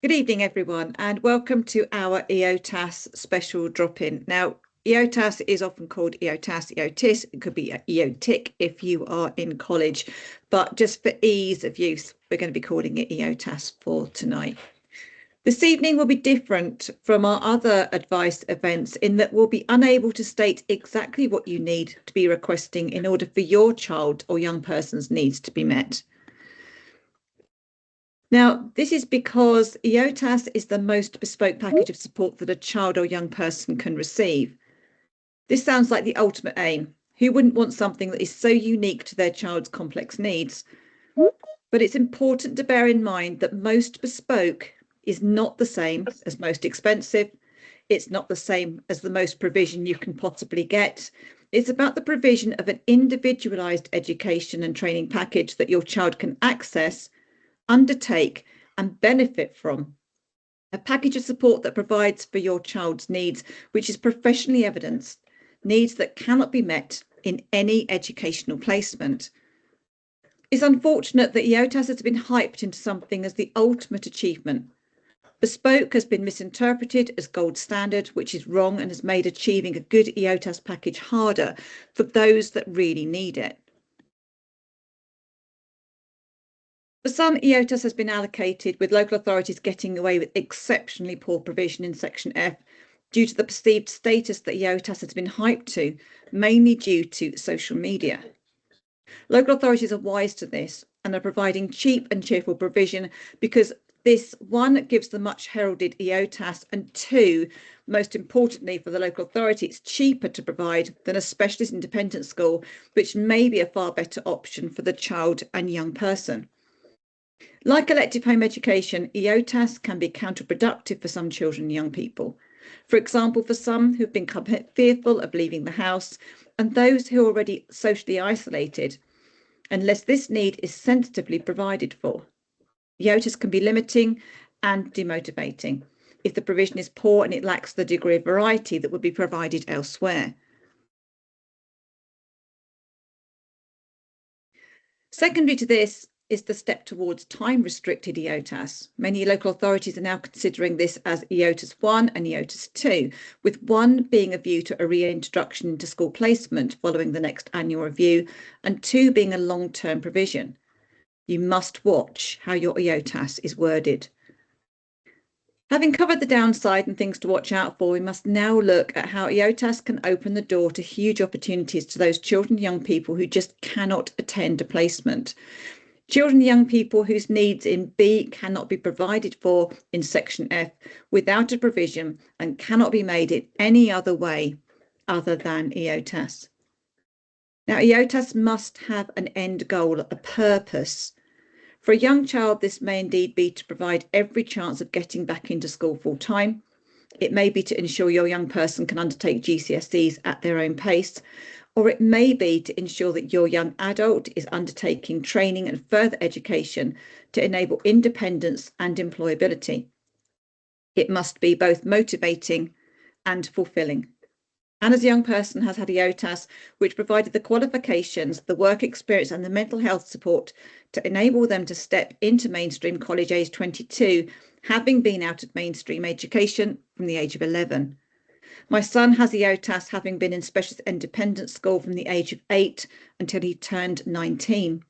Good evening, everyone, and welcome to our EOTAS special drop-in. Now, EOTAS is often called EOTAS, EOTIS. It could be EOTIC if you are in college, but just for ease of use, we're going to be calling it EOTAS for tonight. This evening will be different from our other advice events in that we'll be unable to state exactly what you need to be requesting in order for your child or young person's needs to be met. Now, this is because EOTAS is the most bespoke package of support that a child or young person can receive. This sounds like the ultimate aim. Who wouldn't want something that is so unique to their child's complex needs? But it's important to bear in mind that most bespoke is not the same as most expensive. It's not the same as the most provision you can possibly get. It's about the provision of an individualised education and training package that your child can access, undertake and benefit from. A package of support that provides for your child's needs, which is professionally evidenced, needs that cannot be met in any educational placement. It's unfortunate that EOTAS has been hyped into something as the ultimate achievement. Bespoke has been misinterpreted as gold standard, which is wrong and has made achieving a good EOTAS package harder for those that really need it. For some, EOTAS has been allocated, with local authorities getting away with exceptionally poor provision in Section F due to the perceived status that EOTAS has been hyped to, mainly due to social media. Local authorities are wise to this and are providing cheap and cheerful provision because this, one, gives the much heralded EOTAS, and two, most importantly for the local authority, it's cheaper to provide than a specialist independent school, which may be a far better option for the child and young person. Like elective home education, EOTAS can be counterproductive for some children and young people. For example, for some who've been fearful of leaving the house and those who are already socially isolated, unless this need is sensitively provided for. EOTAS can be limiting and demotivating if the provision is poor and it lacks the degree of variety that would be provided elsewhere. Secondary to this is the step towards time-restricted EOTAS. Many local authorities are now considering this as EOTAS 1 and EOTAS 2, with 1 being a view to a reintroduction into school placement following the next annual review, and 2 being a long-term provision. You must watch how your EOTAS is worded. Having covered the downside and things to watch out for, we must now look at how EOTAS can open the door to huge opportunities to those children and young people who just cannot attend a placement. Children and young people whose needs in B cannot be provided for in Section F without a provision and cannot be made in any other way other than EOTAS. Now, EOTAS must have an end goal, a purpose. For a young child, this may indeed be to provide every chance of getting back into school full time. It may be to ensure your young person can undertake GCSEs at their own pace, or it may be to ensure that your young adult is undertaking training and further education to enable independence and employability. It must be both motivating and fulfilling. And as a young person has had EOTAS, which provided the qualifications, the work experience and the mental health support to enable them to step into mainstream college age 22, having been out of mainstream education from the age of 11. My son has EOTAS, having been in specialist independent school from the age of 8 until he turned 19.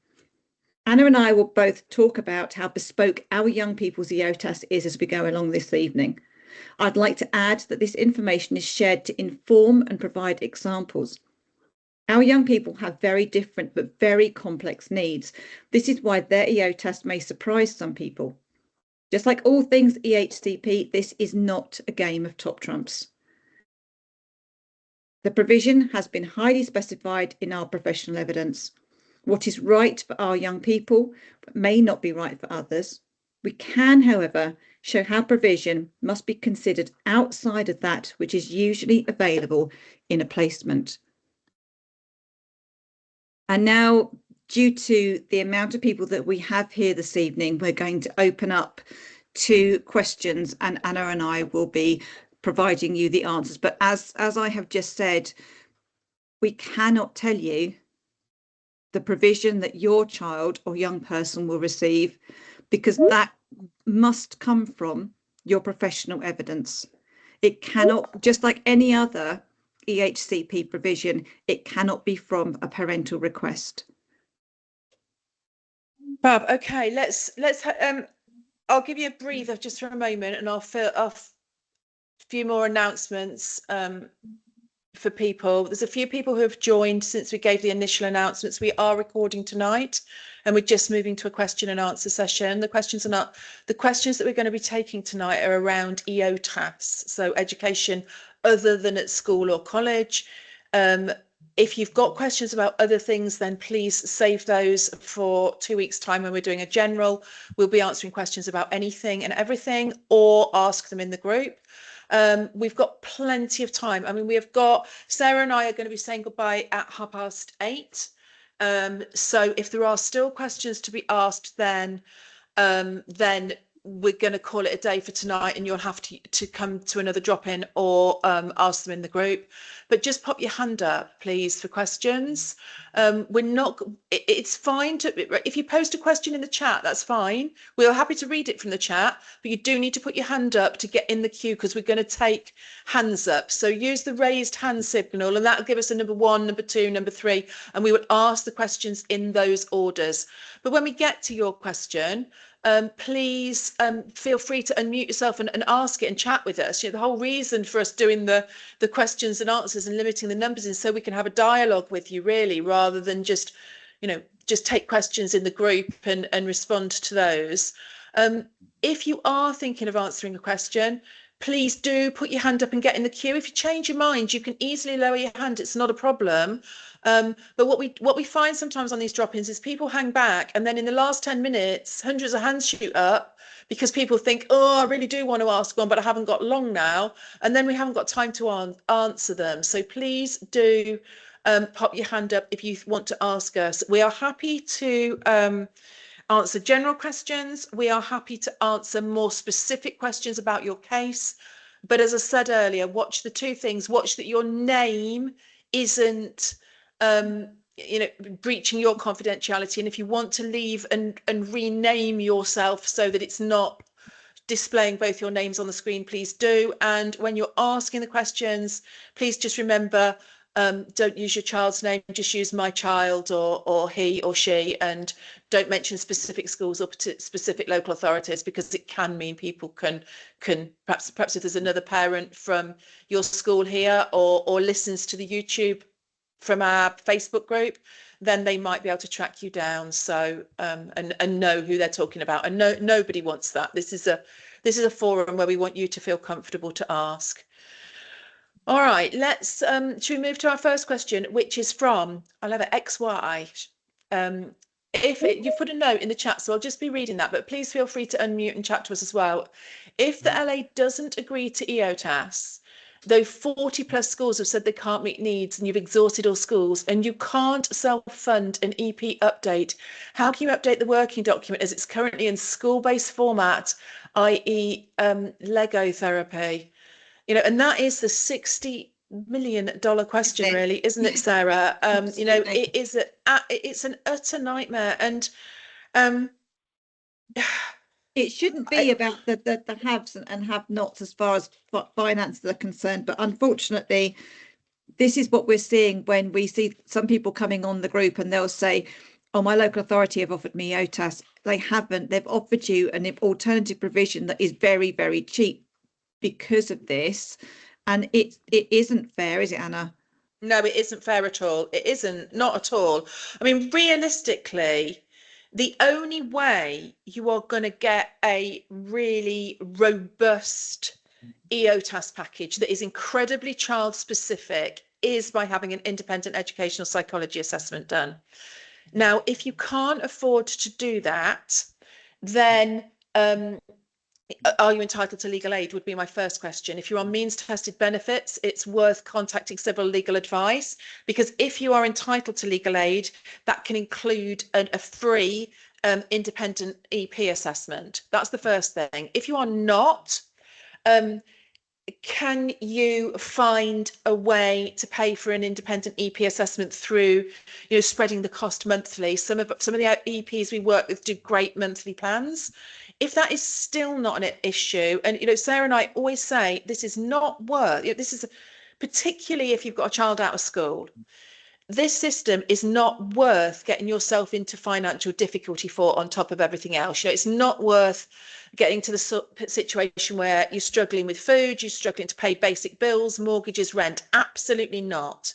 Anna and I will both talk about how bespoke our young people's EOTAS is as we go along this evening. I'd like to add that this information is shared to inform and provide examples. Our young people have very different but very complex needs. This is why their EOTAS may surprise some people. Just like all things EHCP, this is not a game of top trumps. The provision has been highly specified in our professional evidence. What is right for our young people but may not be right for others. We can, however, show how provision must be considered outside of that which is usually available in a placement. And now, due to the amount of people that we have here this evening, we're going to open up to questions, and Anna and I will be providing you the answers. But as I have just said, we cannot tell you the provision that your child or young person will receive, because that must come from your professional evidence. It cannot, just like any other EHCP provision, it cannot be from a parental request. Bob, okay, let's I'll give you a breather just for a moment, and I'll fill off a few more announcements for people. There's a few people who have joined since we gave the initial announcements. We are recording tonight, and we're just moving to a question and answer session. The questions that we're going to be taking tonight are around EOTAS, so education other than at school or college. If you've got questions about other things, then please save those for 2 weeks' time when we're doing a general. We'll be answering questions about anything and everything, or ask them in the group. We've got plenty of time. I mean, we have got, Sarah and I are going to be saying goodbye at 8:30. So if there are still questions to be asked, then we're going to call it a day for tonight, and you'll have to come to another drop-in or ask them in the group. But just pop your hand up, please, for questions. It's fine if you post a question in the chat, that's fine. We're happy to read it from the chat, but you do need to put your hand up to get in the queue, because we're going to take hands up. So use the raised hand signal, and that'll give us a number 1, number 2, number 3, and we will ask the questions in those orders. But when we get to your question, please feel free to unmute yourself and ask it and chat with us. You know, the whole reason for us doing the questions and answers and limiting the numbers is so we can have a dialogue with you, really, rather than just take questions in the group and respond to those. If you are thinking of answering a question, please do put your hand up and get in the queue. If you change your mind, you can easily lower your hand. It's not a problem. But what we find sometimes on these drop-ins is people hang back, and then in the last 10 minutes, hundreds of hands shoot up because people think, oh, I really do want to ask one, but I haven't got long now. And then we haven't got time to answer them. So please do pop your hand up if you want to ask us. We are happy to answer general questions. We are happy to answer more specific questions about your case. But as I said earlier, watch the two things. Watch that your name isn't breaching your confidentiality, and if you want to leave and rename yourself so that it's not displaying both your names on the screen, please do. And when you're asking the questions, please just remember, don't use your child's name, just use my child or he or she, and don't mention specific schools or specific local authorities, because it can mean people can perhaps if there's another parent from your school here or listens to the YouTube from our Facebook group, then they might be able to track you down. So and know who they're talking about. And nobody wants that. This is a forum where we want you to feel comfortable to ask. All right, should we move to our first question, which is from, I'll have it, XY. You've put a note in the chat, so I'll just be reading that, but please feel free to unmute and chat to us as well. If the LA doesn't agree to EOTAS, though 40+ schools have said they can't meet needs, and you've exhausted all schools, and you can't self-fund an EP update, how can you update the working document as it's currently in school-based format, i.e. Lego therapy? And that is the $60 million question, really, isn't it, Sarah? It's an utter nightmare, and it shouldn't be about the haves and have-nots as far as finances are concerned, but unfortunately, this is what we're seeing when we see some people coming on the group, and they'll say, oh, my local authority have offered me EOTAS. They haven't. They've offered you an alternative provision that is very, very cheap because of this, and it isn't fair, is it, Anna? No, it isn't fair at all. It isn't, not at all. I mean, realistically, the only way you are going to get a really robust EOTAS package that is incredibly child specific is by having an independent educational psychology assessment done. Now, if you can't afford to do that, then are you entitled to legal aid would be my first question. If you're on means tested benefits, it's worth contacting civil legal advice, because if you are entitled to legal aid, that can include a free independent EP assessment. That's the first thing. If you are not, can you find a way to pay for an independent EP assessment through, spreading the cost monthly? Some of the EPs we work with do great monthly plans. If that is still not an issue, and Sarah and I always say this is not worth, this is particularly if you've got a child out of school, this system is not worth getting yourself into financial difficulty for on top of everything else. It's not worth getting to the situation where you're struggling with food, you're struggling to pay basic bills, mortgages, rent. Absolutely not.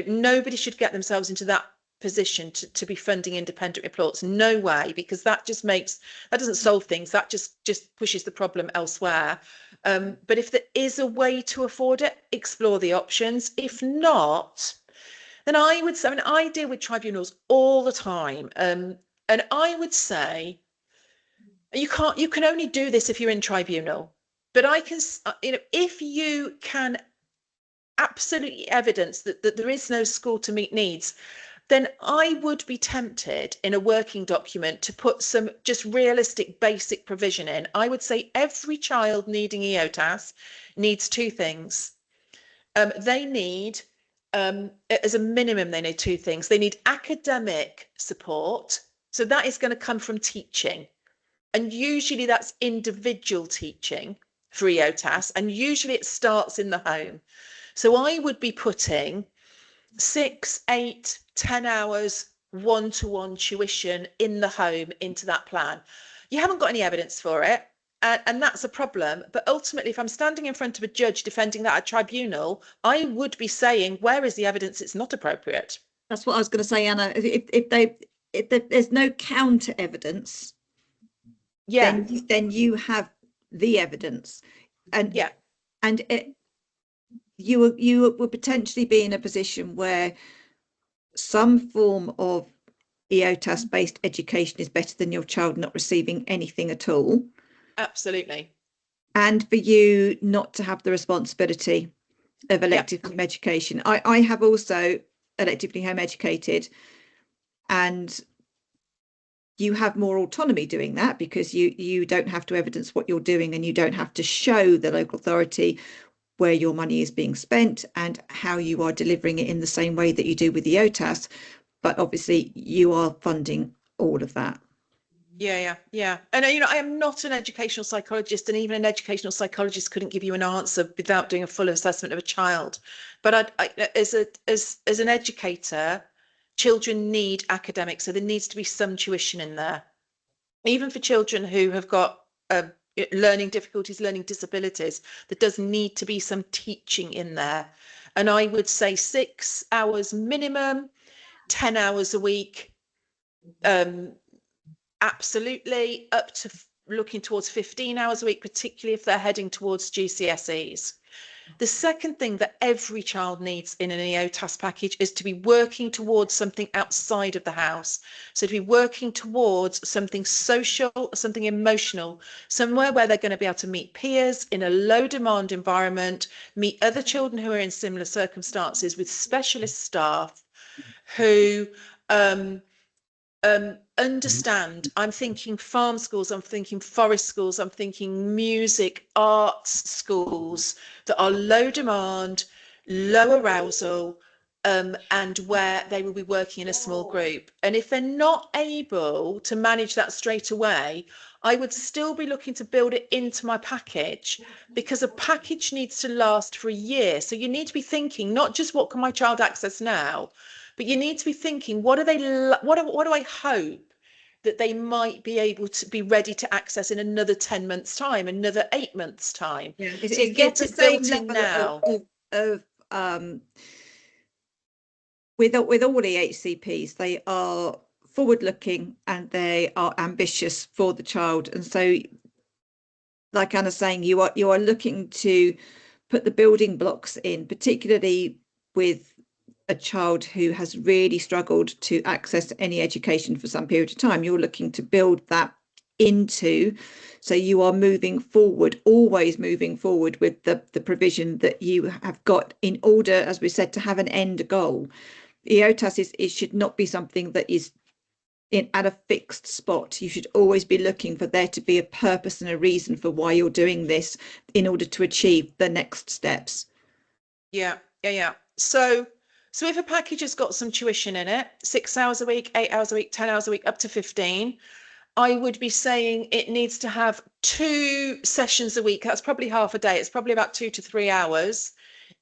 Nobody should get themselves into that position to be funding independent reports. No way, because that doesn't solve things. That just pushes the problem elsewhere. But if there is a way to afford it, explore the options. If not, then I would say, I deal with tribunals all the time, and I would say you can only do this if you're in tribunal. But I can, if you can absolutely evidence that there is no school to meet needs, then I would be tempted in a working document to put some just realistic basic provision in. I would say every child needing EOTAS needs two things. They need, as a minimum, they need two things. They need academic support. So that is going to come from teaching. And usually that's individual teaching for EOTAS. And usually it starts in the home. So I would be putting 6, 8, 10 hours one-to-one tuition in the home into that plan. You haven't got any evidence for it. And that's a problem. But ultimately, if I'm standing in front of a judge defending that at tribunal, I would be saying, where is the evidence it's not appropriate? That's what I was going to say, Anna. If there's no counter evidence, Yeah. then you have the evidence, and Yeah. And you would potentially be in a position where some form of EOTAS based education is better than your child not receiving anything at all. Absolutely. And for you not to have the responsibility of elective home education. I have also electively home educated, and you have more autonomy doing that because you don't have to evidence what you're doing, and you don't have to show the local authority where your money is being spent and how you are delivering it in the same way that you do with the EOTAS. But obviously you are funding all of that. Yeah. And I am not an educational psychologist, and even an educational psychologist couldn't give you an answer without doing a full assessment of a child. But as an educator, children need academics, so there needs to be some tuition in there, even for children who have got learning difficulties, learning disabilities. There does need to be some teaching in there, and I would say 6 hours minimum, 10 hours a week. Absolutely, up to looking towards 15 hours a week, particularly if they're heading towards GCSEs. The second thing that every child needs in an EOTAS package is to be working towards something outside of the house. So to be working towards something social, something emotional, somewhere where they're going to be able to meet peers in a low demand environment, meet other children who are in similar circumstances with specialist staff who understand. I'm thinking farm schools, I'm thinking forest schools, I'm thinking music, arts schools that are low demand, low arousal, and where they will be working in a small group. And if they're not able to manage that straight away, I would still be looking to build it into my package, because a package needs to last for a year. So you need to be thinking not just what can my child access now, but you need to be thinking, what do I hope that they might be able to be ready to access in another 10 months time, another 8 months time. Yeah, so you get it built in now. Of with all the HCPs, they are forward looking and they are ambitious for the child. And so, like Anna's saying, you are looking to put the building blocks in, particularly with a child who has really struggled to access any education for some period of time. You're looking to build that into, so you are moving forward, always moving forward with the provision that you have got, in order, as we said, to have an end goal. EOTAS it should not be something that is at a fixed spot. You should always be looking for there to be a purpose and a reason for why you're doing this in order to achieve the next steps. Yeah. So if a package has got some tuition in it, 6 hours a week, 8 hours a week, 10 hours a week, up to 15, I would be saying it needs to have 2 sessions a week. That's probably half a day. It's probably about 2 to 3 hours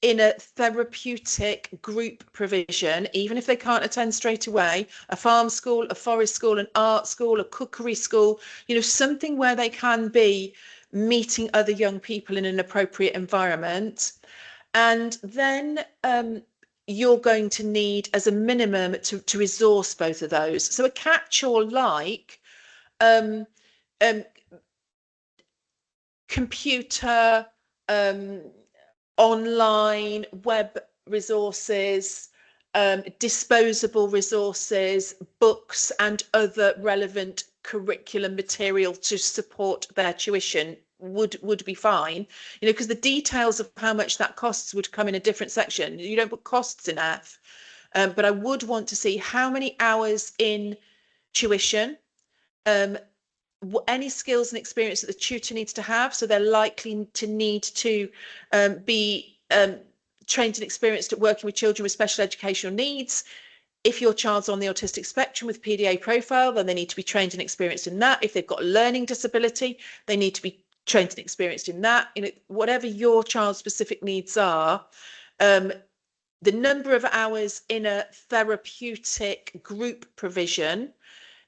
in a therapeutic group provision, even if they can't attend straight away. A farm school, a forest school, an art school, a cookery school, something where they can be meeting other young people in an appropriate environment. And then you're going to need, as a minimum, to resource both of those. So a catch-all like um, computer, online web resources, disposable resources, books and other relevant curriculum material to support their tuition would be fine, because the details of how much that costs would come in a different section. You don't put costs in F, but I would want to see how many hours in tuition, any skills and experience that the tutor needs to have. So they're likely to need to be trained and experienced at working with children with special educational needs. If your child's on the autistic spectrum with PDA profile, then they need to be trained and experienced in that. If they've got a learning disability, they need to be trained and experienced in that. Whatever your child's specific needs are, the number of hours in a therapeutic group provision.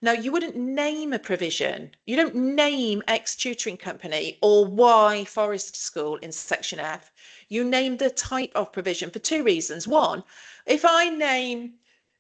Now, you wouldn't name a provision. You don't name X tutoring company or Y forest school in section F. You name the type of provision for 2 reasons. One, if I name,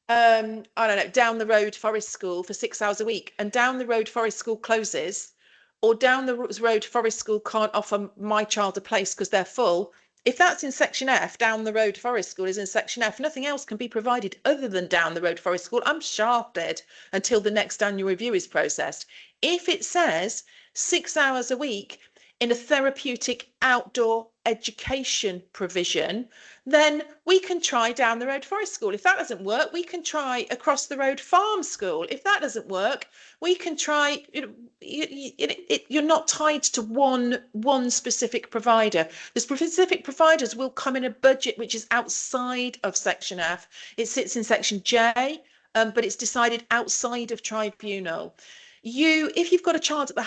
I don't know, down the road forest school for 6 hours a week, and down the road forest school closes, or down the road forest school can't offer my child a place because they're full, if that's in section F, down the road forest school is in section F, nothing else can be provided other than down the road forest school, I'm shafted until the next annual review is processed. If it says 6 hours a week in a therapeutic outdoor education provision, then we can try down the road forest school. If that doesn't work, we can try across the road farm school. If that doesn't work, we can try, you're not tied to one specific provider. The specific providers will come in a budget which is outside of section F. It sits in section J, but it's decided outside of tribunal. If you've got a child that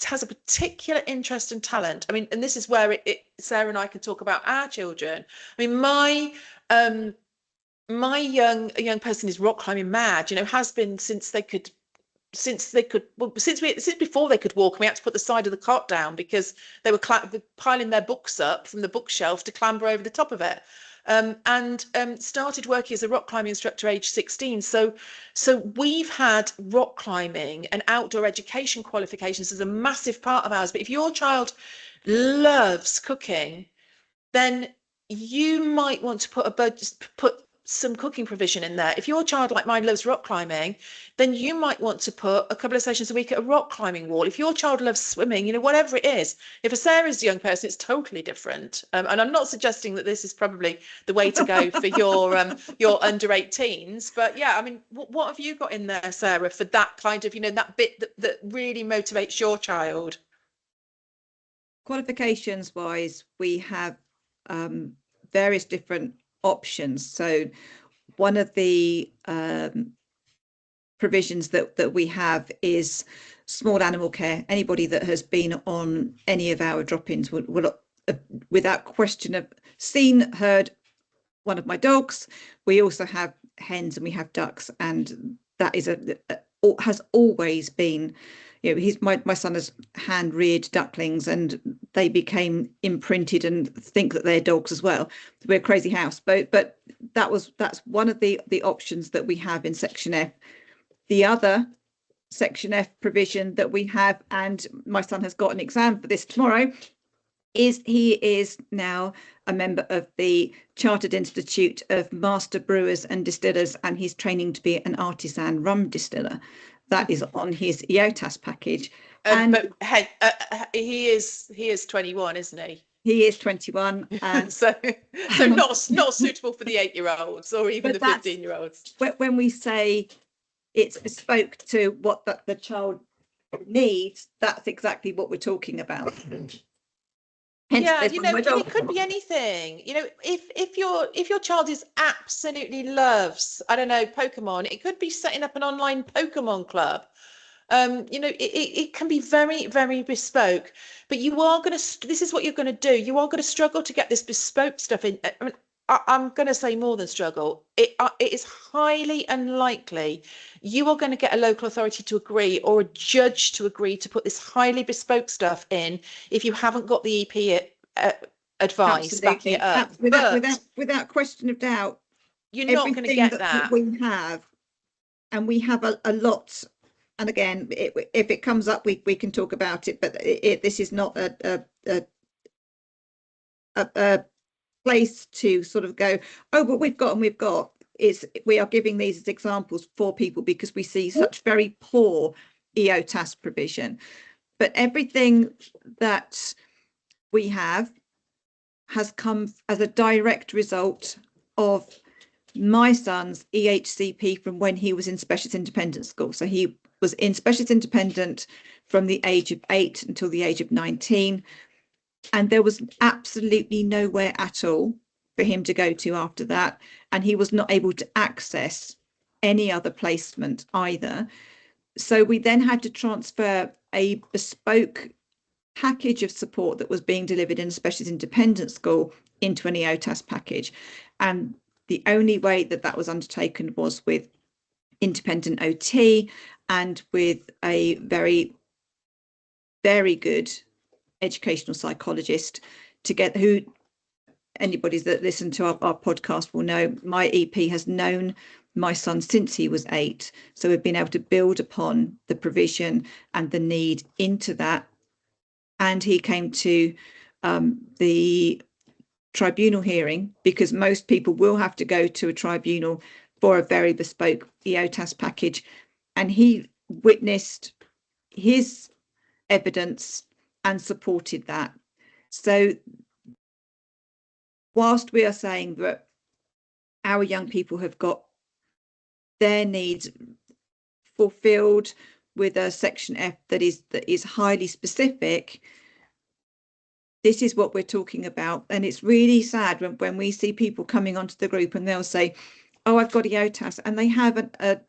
has a particular interest and talent, I mean, and this is where Sarah and I can talk about our children. I mean, my young person is rock climbing mad, has been since before they could walk. We had to put the side of the cot down because they were piling their books up from the bookshelf to clamber over the top of it. And started working as a rock climbing instructor age 16. So we've had rock climbing and outdoor education qualifications as a massive part of ours. But if your child loves cooking, then you might want to put some cooking provision in there. If your child, like mine, loves rock climbing, then you might want to put a couple of sessions a week at a rock climbing wall. If your child loves swimming, whatever it is. If a Sarah's young person, it's totally different. And I'm not suggesting that this is probably the way to go for your under 18s, but yeah, I mean, what have you got in there, Sarah, for that kind of, that bit that really motivates your child? Qualifications wise, we have various different options. So one of the provisions that we have is small animal care. Anybody that has been on any of our drop-ins will without question have heard one of my dogs. We also have hens and we have ducks, and that is has always been, my son has hand reared ducklings and they became imprinted and think that they're dogs as well. We're a crazy house, but that's one of the options that we have in section F. The other section F provision that we have, and my son has got an exam for this tomorrow, is he is now a member of the Chartered Institute of Master Brewers and Distillers, and he's training to be an artisan rum distiller. That is on his EOTAS package. But hey, he is 21, isn't he? He is 21, and so not suitable for the 8-year-olds or even the 15-year-olds. When we say it's bespoke to what the child needs, that's exactly what we're talking about. Hence, yeah, it could be anything. If your child absolutely loves, I don't know, Pokemon, it could be setting up an online Pokemon club. You know, it can be very, very bespoke, but you are going to, this is what you're going to do. You are going to struggle to get this bespoke stuff in. I mean, I'm going to say more than struggle. It is highly unlikely you are going to get a local authority to agree or a judge to agree to put this highly bespoke stuff in if you haven't got the EP advice backing it up. Without question of doubt, you're not going to get that. We have, and we have a lot. And again, if it comes up, we can talk about it. But this is not a place to sort of go, oh, but we've got. We are giving these as examples for people because we see such very poor EOTAS provision. But everything that we have has come as a direct result of my son's EHCP from when he was in specialist independent school. So he was in specialist independent from the age of 8 until the age of 19. And there was absolutely nowhere at all for him to go to after that. And he was not able to access any other placement either. So we then had to transfer a bespoke package of support that was being delivered in a specialist independent school into an EOTAS package. And the only way that was undertaken was with independent OT and with a very, very good educational psychologist to get who anybody that listen to our podcast will know my EP has known my son since he was 8. So we've been able to build upon the provision and the need into that. And he came to the tribunal hearing because most people will have to go to a tribunal for a very bespoke EOTAS package. And he witnessed his evidence and supported that. So whilst we are saying that our young people have got their needs fulfilled with a section F that is highly specific, this is what we're talking about. And it's really sad when we see people coming onto the group and they'll say, oh, I've got EOTAS, and they have an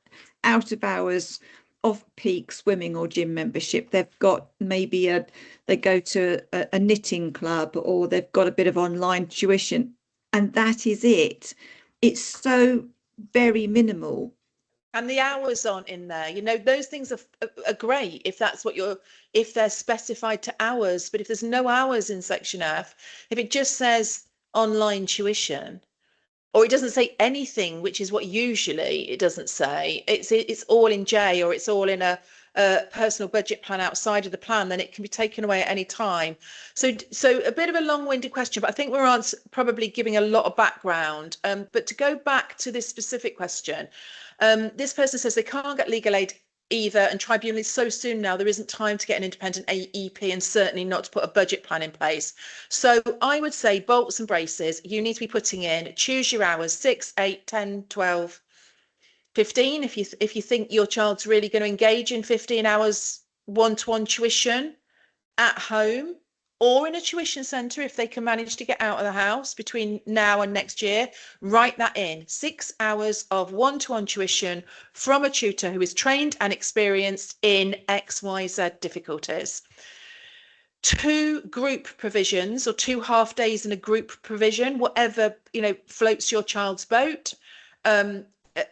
out of hours off-peak swimming or gym membership. They've got maybe they go to a knitting club, or they've got a bit of online tuition, and that is it. It's so very minimal. And the hours aren't in there. You know, those things are great if that's what if they're specified to hours. But if there's no hours in section F, if it just says online tuition, or it doesn't say anything, which is what usually it doesn't say, it's all in J, or it's all in a personal budget plan outside of the plan, then it can be taken away at any time. So a bit of a long-winded question, but I think we're probably giving a lot of background. But to go back to this specific question, this person says they can't get legal aid either, and tribunal is so soon now, there isn't time to get an independent AEP, and certainly not to put a budget plan in place. So I would say bolts and braces, you need to be putting in, choose your hours, 6, 8, 10, 12, 15, if you think your child's really going to engage in 15 hours one-to-one tuition at home or in a tuition centre if they can manage to get out of the house between now and next year. Write that in, 6 hours of one-to-one tuition from a tutor who is trained and experienced in XYZ difficulties. 2 group provisions, or 2 half days in a group provision, whatever, you know, floats your child's boat,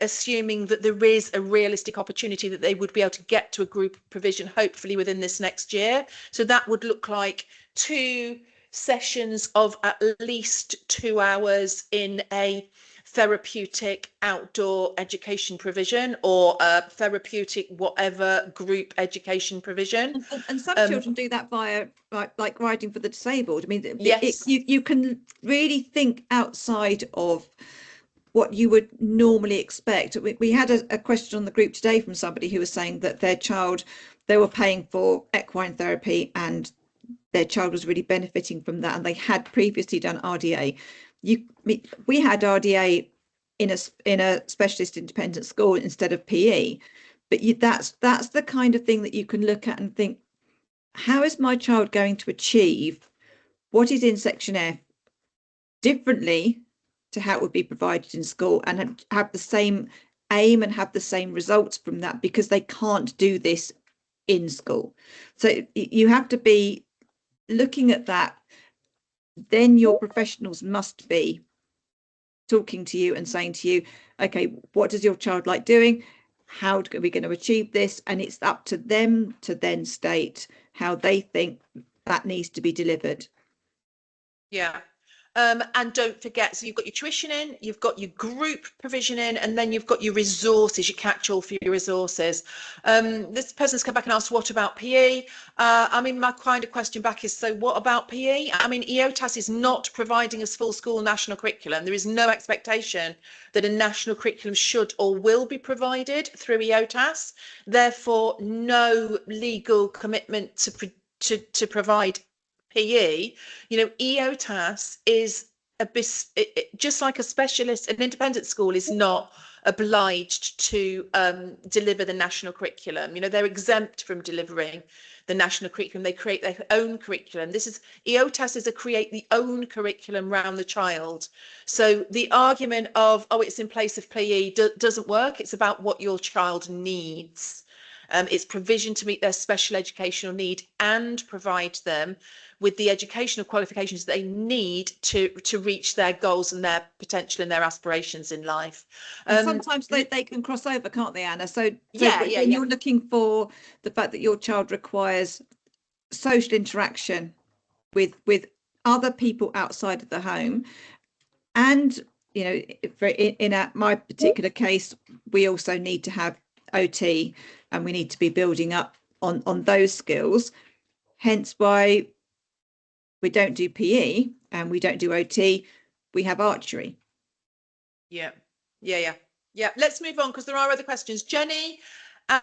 assuming that there is a realistic opportunity that they would be able to get to a group provision, hopefully within this next year. So that would look like 2 sessions of at least 2 hours in a therapeutic outdoor education provision, or a therapeutic whatever group education provision. And some children do that via like riding for the disabled. I mean, yes, you can really think outside of what you would normally expect. We had a question on the group today from somebody who was saying that their child, they were paying for equine therapy and their child was really benefiting from that, and they had previously done RDA. We had RDA in a specialist independent school instead of PE, but that's the kind of thing that you can look at and think, how is my child going to achieve what is in section F differently to how it would be provided in school, and have the same aim and have the same results from that, because they can't do this in school. So you have to be looking at that. Then your professionals must be talking to you and saying to you, okay, what does your child like doing? How are we going to achieve this? And it's up to them to then state how they think that needs to be delivered. Yeah. And don't forget, so you've got your tuition in, you've got your group provision in, and then you've got your resources, your catch-all for your resources. This person's come back and asked, what about PE? I mean, my kind of question back is, so what about PE? I mean, EOTAS is not providing a full school national curriculum. There is no expectation that a national curriculum should or will be provided through EOTAS. Therefore, no legal commitment to provide PE. You know, EOTAS is just like a specialist, an independent school is not obliged to deliver the national curriculum. You know, they're exempt from delivering the national curriculum. They create their own curriculum. This is EOTAS is a create the own curriculum around the child. So the argument of, oh, it's in place of PE doesn't work. It's about what your child needs. It's provision to meet their special educational need and provide them with the educational qualifications they need to reach their goals and their potential and their aspirations in life. And sometimes they can cross over, can't they, Anna? So yeah, when you're looking for the fact that your child requires social interaction with other people outside of the home, and you know, in my particular case, we also need to have OT, and we need to be building up on those skills. Hence why we don't do PE and we don't do OT. We have archery. Yeah. Let's move on because there are other questions. Jenny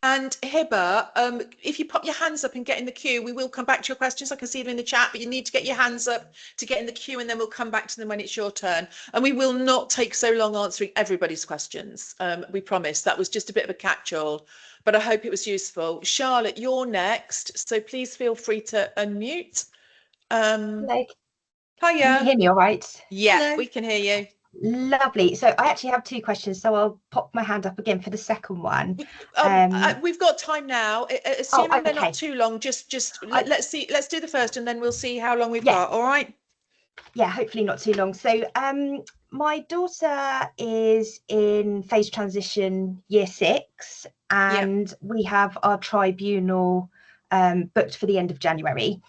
and Hibba, if you pop your hands up and get in the queue, we will come back to your questions. I can see them in the chat, but you need to get your hands up to get in the queue, and then we'll come back to them when it's your turn. And we will not take so long answering everybody's questions. We promise. That was just a bit of a catch-all, but I hope it was useful. Charlotte, you're next, so please feel free to unmute. Hello. Hiya. Can you hear me all right? Yeah, Hello. we can hear you. Lovely. So I actually have two questions, so I'll pop my hand up again for the second one. We've got time now. Assuming they're not okay. too long, let's see. Let's do the first, and then we'll see how long we've got. All right. Yeah, hopefully not too long. So my daughter is in phase transition year 6, and we have our tribunal booked for the end of January.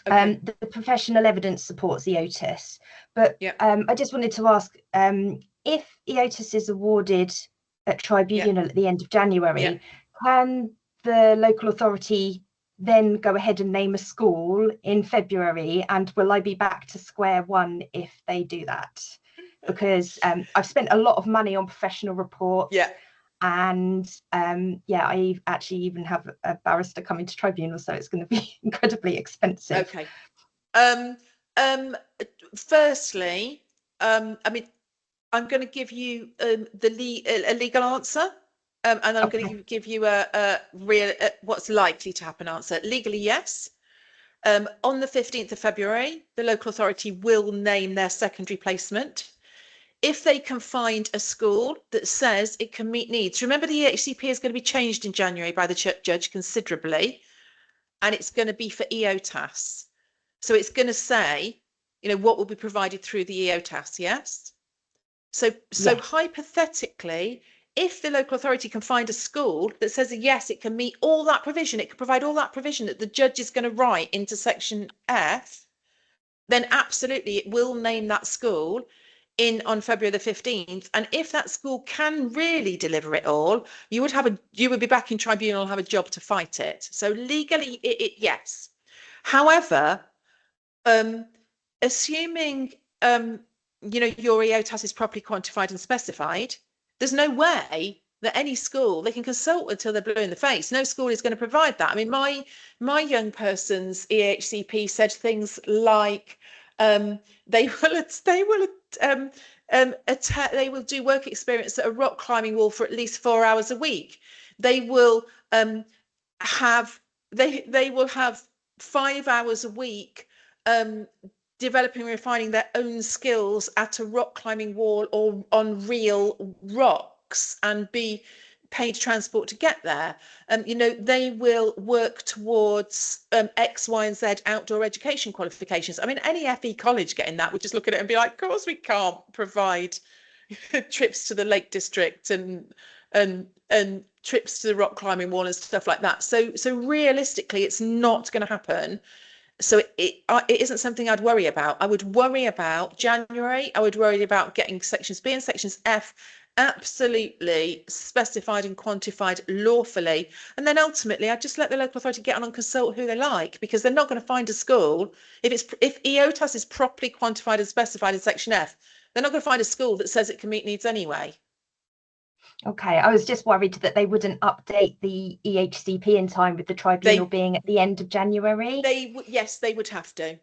Okay. The professional evidence supports EOTAS, but I just wanted to ask, if EOTAS is awarded at tribunal at the end of January, can the local authority then go ahead and name a school in February, and will I be back to square one if they do that? Because I've spent a lot of money on professional reports. And I actually even have a barrister coming to tribunal, so it's going to be incredibly expensive. Okay. Firstly, I mean, I'm going to give you a legal answer, and I'm going to give you a real what's likely to happen answer. Legally, yes. On the 15th of February, the local authority will name their secondary placement. If they can find a school that says it can meet needs. Remember, the EHCP is going to be changed in January by the judge considerably, and it's going to be for EOTAS. So it's going to say, you know, what will be provided through the EOTAS, yes? So hypothetically, if the local authority can find a school that says, yes, it can meet all that provision, it can provide all that provision that the judge is going to write into section F, then absolutely it will name that school on February the 15th. And if that school can really deliver it all, you would be back in tribunal and have a job to fight it. So legally, yes. However, assuming you know, your EOTAS is properly quantified and specified, there's no way that any school, they can consult until they're blue in the face. No school is going to provide that. I mean, my young person's EHCP said things like they will do work experience at a rock climbing wall for at least 4 hours a week. They will have 5 hours a week developing and refining their own skills at a rock climbing wall or on real rocks, and be paid transport to get there. You know, they will work towards X, Y, and Z outdoor education qualifications. I mean, any FE college getting that would just look at it and be like, of course we can't provide trips to the Lake District and trips to the rock climbing wall and stuff like that. So realistically, it's not going to happen. So it isn't something I'd worry about. I would worry about January. I would worry about getting sections B and sections F absolutely specified and quantified lawfully. And then ultimately, I'd just let the local authority get on and consult who they like, because they're not going to find a school. If EOTAS is properly quantified and specified in section F, they're not going to find a school that says it can meet needs anyway. Okay, I was just worried that they wouldn't update the EHCP in time with the tribunal being at the end of January. Yes, they would have to.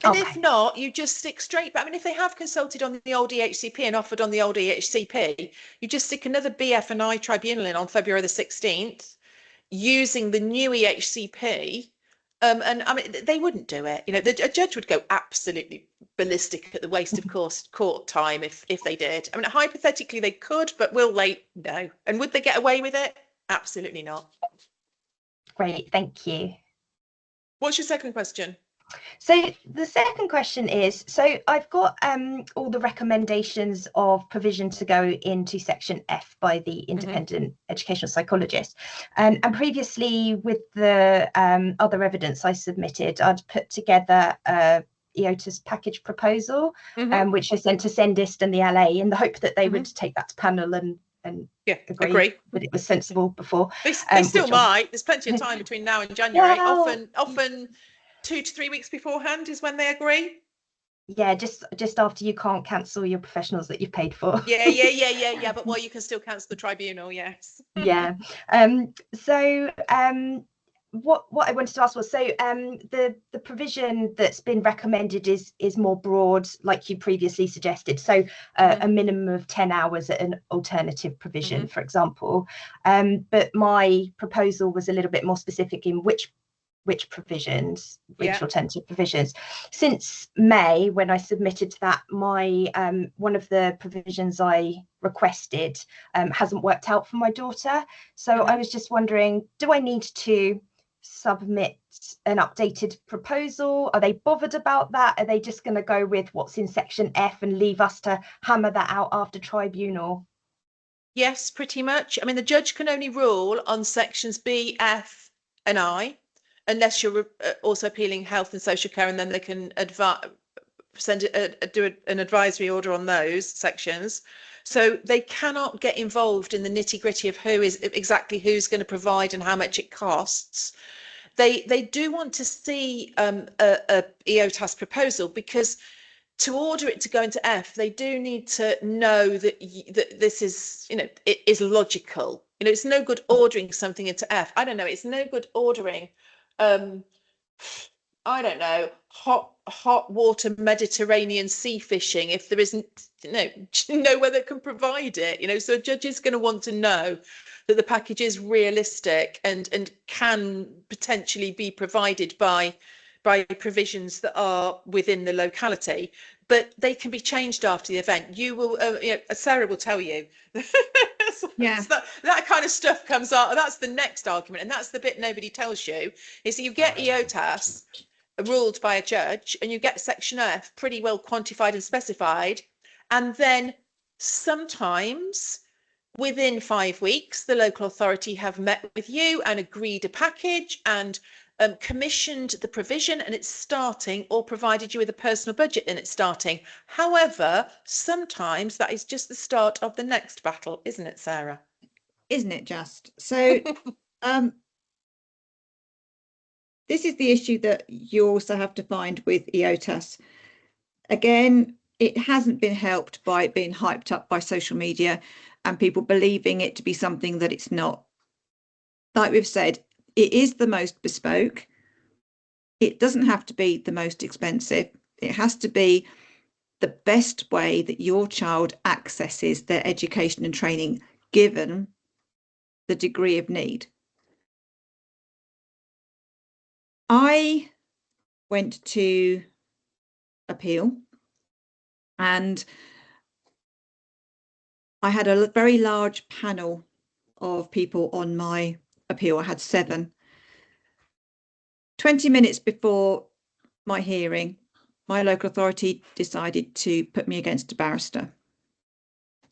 And if not, you just stick straight. But I mean, if they have consulted on the old EHCP and offered on the old EHCP, you just stick another BF and I tribunal in on February the 16th using the new EHCP. And I mean, they wouldn't do it. You know, a judge would go absolutely ballistic at the waste of court time if they did. I mean, hypothetically they could, but will they? No. And would they get away with it? Absolutely not. Great, thank you. What's your second question? So the second question is, so I've got all the recommendations of provision to go into section F by the independent educational psychologist. And previously with the other evidence I submitted, I'd put together a EOTAS package proposal, which I sent to Sendist and the LA in the hope that they would take that to panel and agree that it was sensible before. They still might. There's plenty of time between now and January. Well, often 2 to 3 weeks beforehand is when they agree. Yeah, just after you can't cancel your professionals that you've paid for. Yeah. But you can still cancel the tribunal. Yes. Yeah. What I wanted to ask was, so the provision that's been recommended is more broad, like you previously suggested. So a minimum of 10 hours at an alternative provision, for example. But my proposal was a little bit more specific in which provisions, alternative provisions. Since May, when I submitted that, my one of the provisions I requested hasn't worked out for my daughter. So I was just wondering, do I need to submit an updated proposal? Are they bothered about that? Are they just going to go with what's in section F and leave us to hammer that out after tribunal? Yes, pretty much. I mean, the judge can only rule on sections B, F and I, unless you're also appealing health and social care, and then they can do an advisory order on those sections. So they cannot get involved in the nitty-gritty of who's going to provide and how much it costs. They do want to see a EOTAS proposal, because to order it to go into F, they do need to know that this is, you know, it is logical. You know, it's no good ordering something into F. I don't know. It's no good ordering, I don't know, hot water Mediterranean sea fishing if there isn't, nowhere that can provide it. You know, so a judge is going to want to know that the package is realistic and can potentially be provided by provisions that are within the locality, but they can be changed after the event. You will, Sarah will tell you. Yeah. So that kind of stuff comes out. That's the next argument, and that's the bit nobody tells you, is that you get EOTAS ruled by a judge, and you get section F pretty well quantified and specified, and then sometimes within 5 weeks, the local authority have met with you and agreed a package and commissioned the provision, and it's starting, or provided you with a personal budget and it's starting. However, sometimes that is just the start of the next battle, isn't it, Sarah? Isn't it just? So this is the issue that you also have to find with EOTAS. Again, it hasn't been helped by it being hyped up by social media and people believing it to be something that it's not. Like we've said, it is the most bespoke. It doesn't have to be the most expensive. It has to be the best way that your child accesses their education and training, given the degree of need. I went to appeal, and I had a very large panel of people on my appeal. I had 7. 20 minutes before my hearing, my local authority decided to put me against a barrister.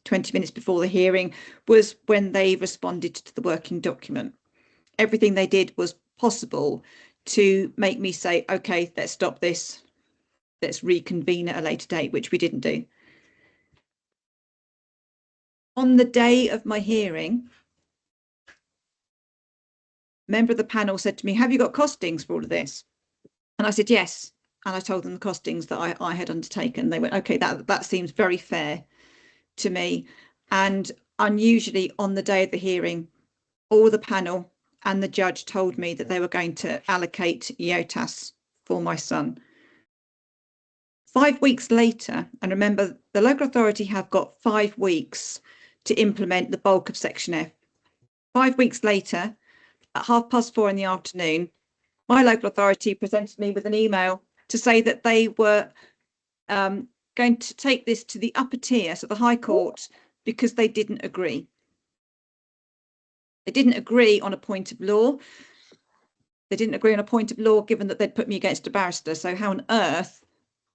20 minutes before the hearing was when they responded to the working document. Everything they did was possible to make me say, okay, let's stop this. Let's reconvene at a later date, which we didn't do. On the day of my hearing, a member of the panel said to me, have you got costings for all of this? And I said, yes. And I told them the costings that I had undertaken. They went, okay, that seems very fair to me. And unusually on the day of the hearing, all the panel and the judge told me that they were going to allocate EOTAS for my son. 5 weeks later, and remember, the local authority have got 5 weeks to implement the bulk of Section F. 5 weeks later, at 4:30 in the afternoon, my local authority presented me with an email to say that they were going to take this to the upper tier, so the High Court, because they didn't agree. They didn't agree on a point of law. They didn't agree on a point of law, given that they'd put me against a barrister. So how on earth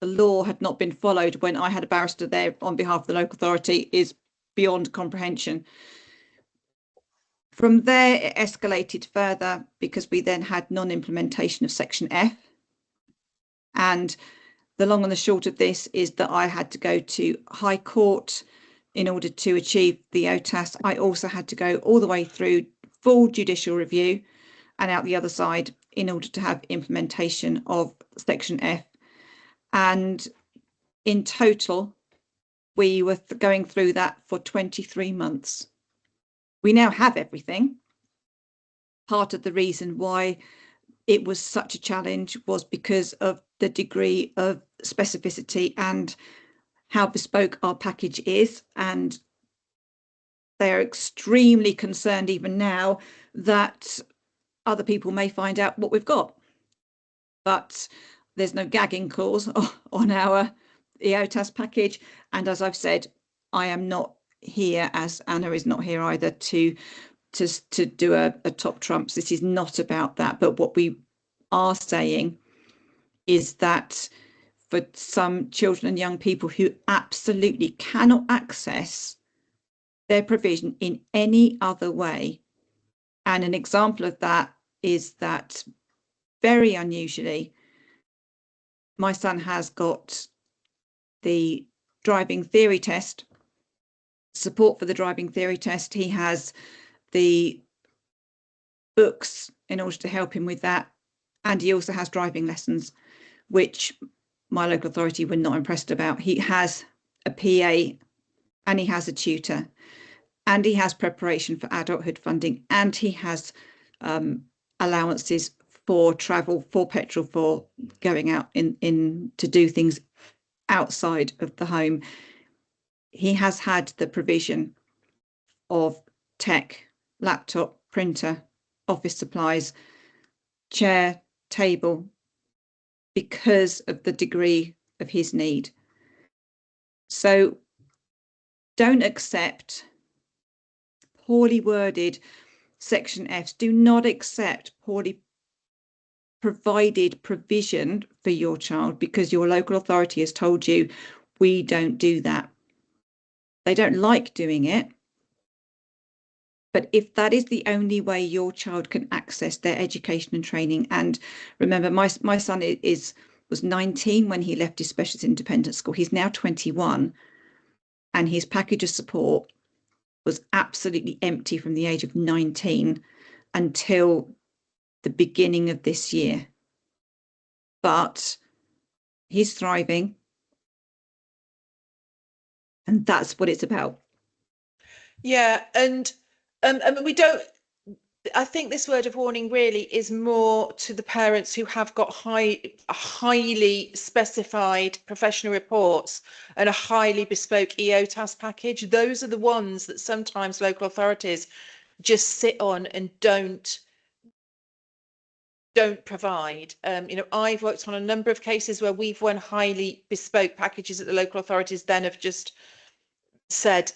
the law had not been followed when I had a barrister there on behalf of the local authority is beyond comprehension. From there, it escalated further because we then had non-implementation of Section F. And the long and the short of this is that I had to go to High Court in order to achieve the EOTAS. I also had to go all the way through full judicial review and out the other side in order to have implementation of Section F. And in total, we were going through that for 23 months. We now have everything. Part of the reason why it was such a challenge was because of the degree of specificity and how bespoke our package is. And they're extremely concerned even now that other people may find out what we've got. But there's no gagging clause on our EOTAS package. And as I've said, I am not here, as Anna is not here either, to do a top trumps. This is not about that. But what we are saying is that for some children and young people who absolutely cannot access their provision in any other way, and an example of that is that very unusually, my son has got the driving theory test, support for the driving theory test. He has the books in order to help him with that. And he also has driving lessons, which my local authority were not impressed about. He has a PA and he has a tutor and he has preparation for adulthood funding and he has allowances for travel, for petrol, for going out in to do things outside of the home. He has had the provision of tech, laptop, printer, office supplies, chair, table, because of the degree of his need. So don't accept poorly worded Section Fs. Do not accept poorly provided provision for your child because your local authority has told you we don't do that. They don't like doing it. But if that is the only way your child can access their education and training, and remember, my son was 19 when he left his specialist independent school. He's now 21, and his package of support was absolutely empty from the age of 19 until the beginning of this year. But he's thriving, and that's what it's about. Yeah, and I mean, we don't. I think this word of warning really is more to the parents who have got highly specified professional reports and a highly bespoke EOTAS package. Those are the ones that sometimes local authorities just sit on and don't provide. You know, I've worked on a number of cases where we've won highly bespoke packages that the local authorities then have just said,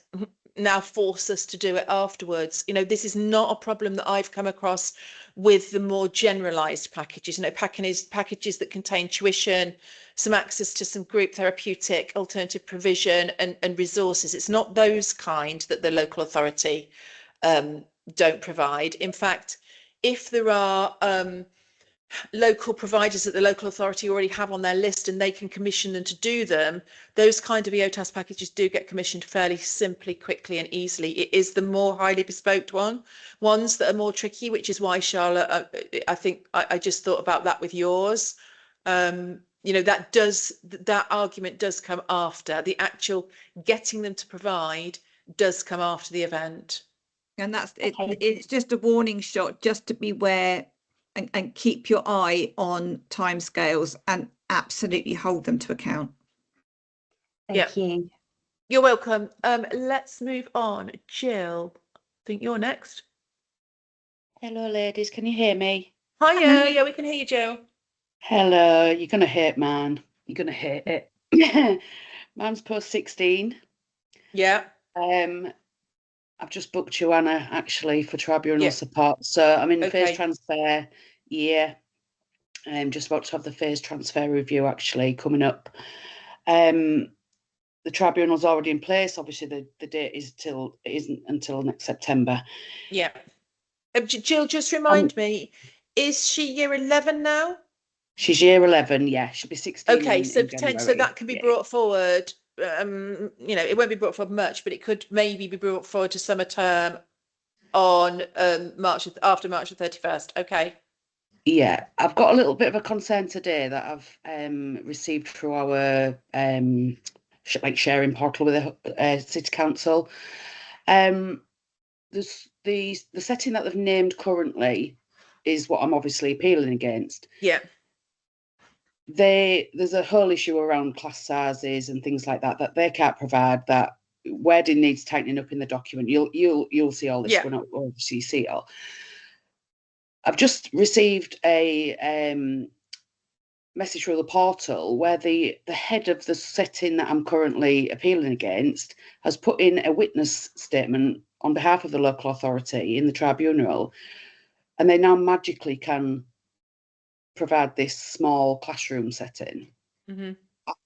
now force us to do it afterwards. You know, this is not a problem that I've come across with the more generalized packages, you know, packages that contain tuition, some access to some group therapeutic alternative provision and resources. It's not those kind that the local authority don't provide. In fact, if there are local providers that the local authority already have on their list and they can commission them to do them, those kind of EOTAS packages do get commissioned fairly simply, quickly and easily. It is the more highly bespoke ones that are more tricky, which is why, Charlotte, I think I just thought about that with yours. You know, that argument does come after the actual getting them to provide does come after the event. And that's it. It's just a warning shot, just to beware and keep your eye on timescales and absolutely hold them to account. Thank you. You're welcome. Let's move on. Jill, I think you're next. Hello, ladies. Can you hear me? Hiya. Yeah, we can hear you, Jill. Hello. You're going to hate man. You're going to hate it. Man's post 16. Yeah. I've just booked Joanna actually for tribunal support. So I'm in the phase transfer year. I'm just about to have the phase transfer review actually coming up. The tribunal's already in place. Obviously, the date isn't until next September. Yeah. Jill, just remind me, is she year 11 now? She's year 11. Yeah, she'll be 16. Okay, so potentially so that can be brought forward. You know, it won't be brought forward much, but it could maybe be brought forward to summer term on after March the 31st. Okay. Yeah, I've got a little bit of a concern today that I've received through our sharing portal with the City Council. There's the setting that they've named currently is what I'm obviously appealing against. Yeah. There's a whole issue around class sizes and things like that they can't provide. That wording needs tightening up in the document. You'll see all this when I obviously see it all. I've just received a message through the portal where the head of the setting that I'm currently appealing against has put in a witness statement on behalf of the local authority in the tribunal, and they now magically can provide this small classroom setting. Mm-hmm.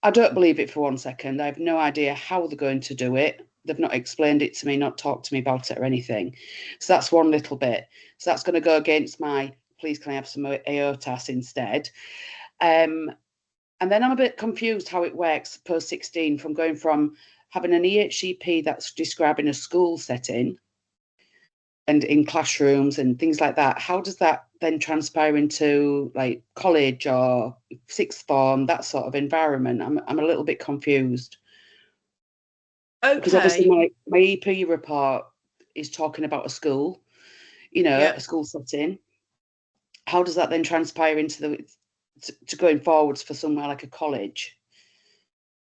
I don't believe it for 1 second. I have no idea how they're going to do it. They've not explained it to me, not talked to me about it or anything. So that's one little bit. So that's going to go against my, please can I have some EOTAS instead? And then I'm a bit confused how it works post 16 from going from having an EHCP that's describing a school setting and in classrooms and things like that. How does that then transpire into like college or sixth form, that sort of environment? I'm a little bit confused. Okay. Because obviously my EP report is talking about a school, you know, a school setting. How does that then transpire into to going forwards for somewhere like a college?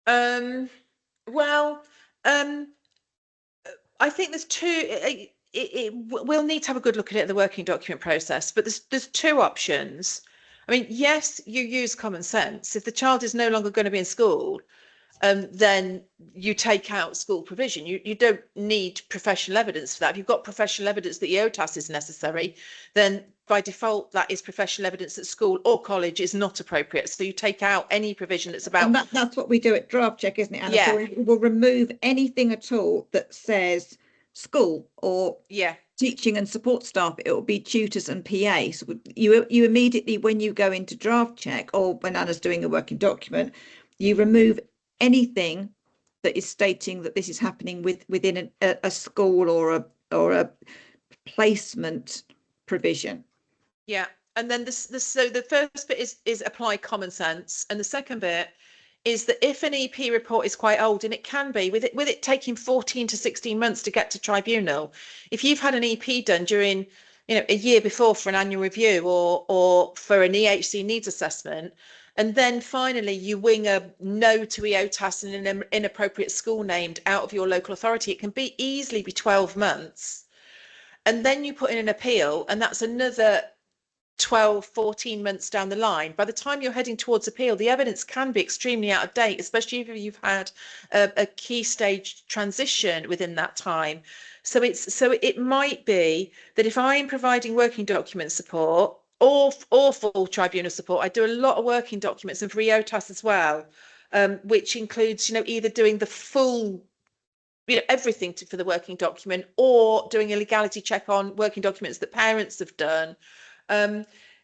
Well, I think there's two. We'll need to have a good look at it in the working document process, but there's two options. I mean, yes, you use common sense. If the child is no longer going to be in school, then you take out school provision. You don't need professional evidence for that. If you've got professional evidence that EOTAS is necessary, then by default that is professional evidence that school or college is not appropriate. So you take out any provision that's about. And that's what we do at draft check, isn't it, Anna? Yeah. So we will remove anything at all that says school or teaching and support staff. It will be tutors and PA. So you immediately, when you go into draft check or when Anna's doing a working document, you remove anything that is stating that this is happening within a school or a placement provision. Yeah, and then so the first bit is apply common sense, and the second bit is that if an EP report is quite old, and it can be, with it taking 14 to 16 months to get to tribunal, if you've had an EP done during, you know, a year before for an annual review or for an EHC needs assessment, and then finally you wing a no to EOTAS and an inappropriate school named out of your local authority, it can easily be 12 months. And then you put in an appeal, and that's another 12, 14 months down the line, by the time you're heading towards appeal, the evidence can be extremely out of date, especially if you've had a key stage transition within that time. So it might be that if I'm providing working document support or full tribunal support, I do a lot of working documents and for EOTAS as well, which includes, either doing the full, everything for the working document, or doing a legality check on working documents that parents have done.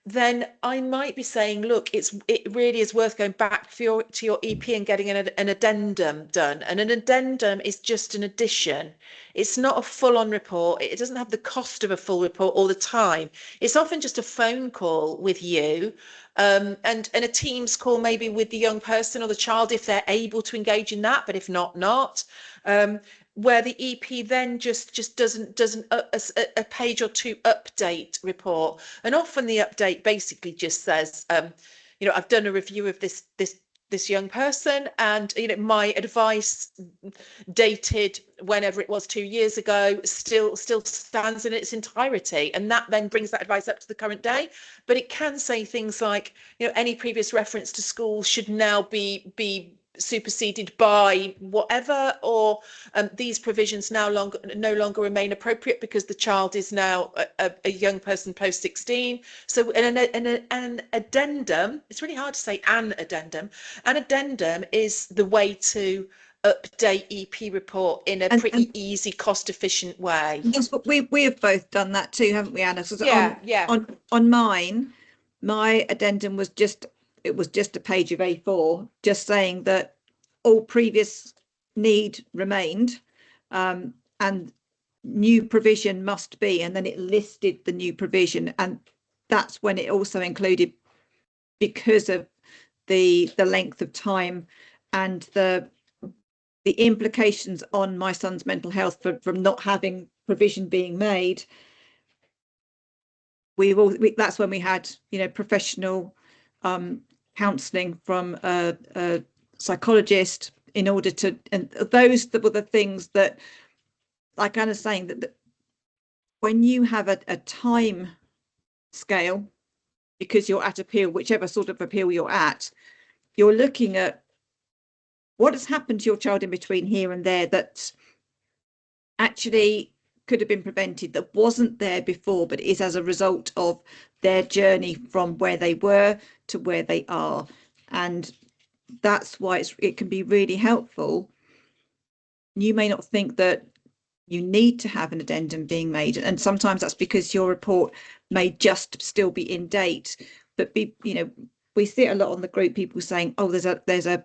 Then I might be saying, look, it really is worth going back to your EP and getting an addendum done. And an addendum is just an addition. It's not a full-on report. It doesn't have the cost of a full report all the time. It's often just a phone call with you, and a Teams call maybe with the young person or the child if they're able to engage in that, but if not. Where the EP then just doesn't a page or two update report, and often the update basically just says, I've done a review of this young person, and my advice dated whenever it was 2 years ago still stands in its entirety, and that then brings that advice up to the current day. But it can say things like, any previous reference to school should now be superseded by whatever, or these provisions no longer remain appropriate because the child is now a young person post 16. So an addendum, it's really hard to say an addendum is the way to update EP report in a pretty easy, cost efficient way. Yes, but we have both done that too, haven't we, Anna? So yeah. On mine, my addendum was just a page of A4, just saying that all previous need remained, and new provision must be, and then it listed the new provision, and that's when it also included, because of the length of time and the implications on my son's mental health from not having provision being made. That's when we had professional counselling from a psychologist, in order to, and those were the things that, like Anna's saying, that when you have a time scale, because you're at appeal, whichever sort of appeal you're at, you're looking at what has happened to your child in between here and there that actually could have been prevented, that wasn't there before, but is as a result of their journey from where they were to where they are. And that's why it can be really helpful. You may not think that you need to have an addendum being made, and sometimes that's because your report may just still be in date. But we see it a lot on the group, people saying, oh, there's a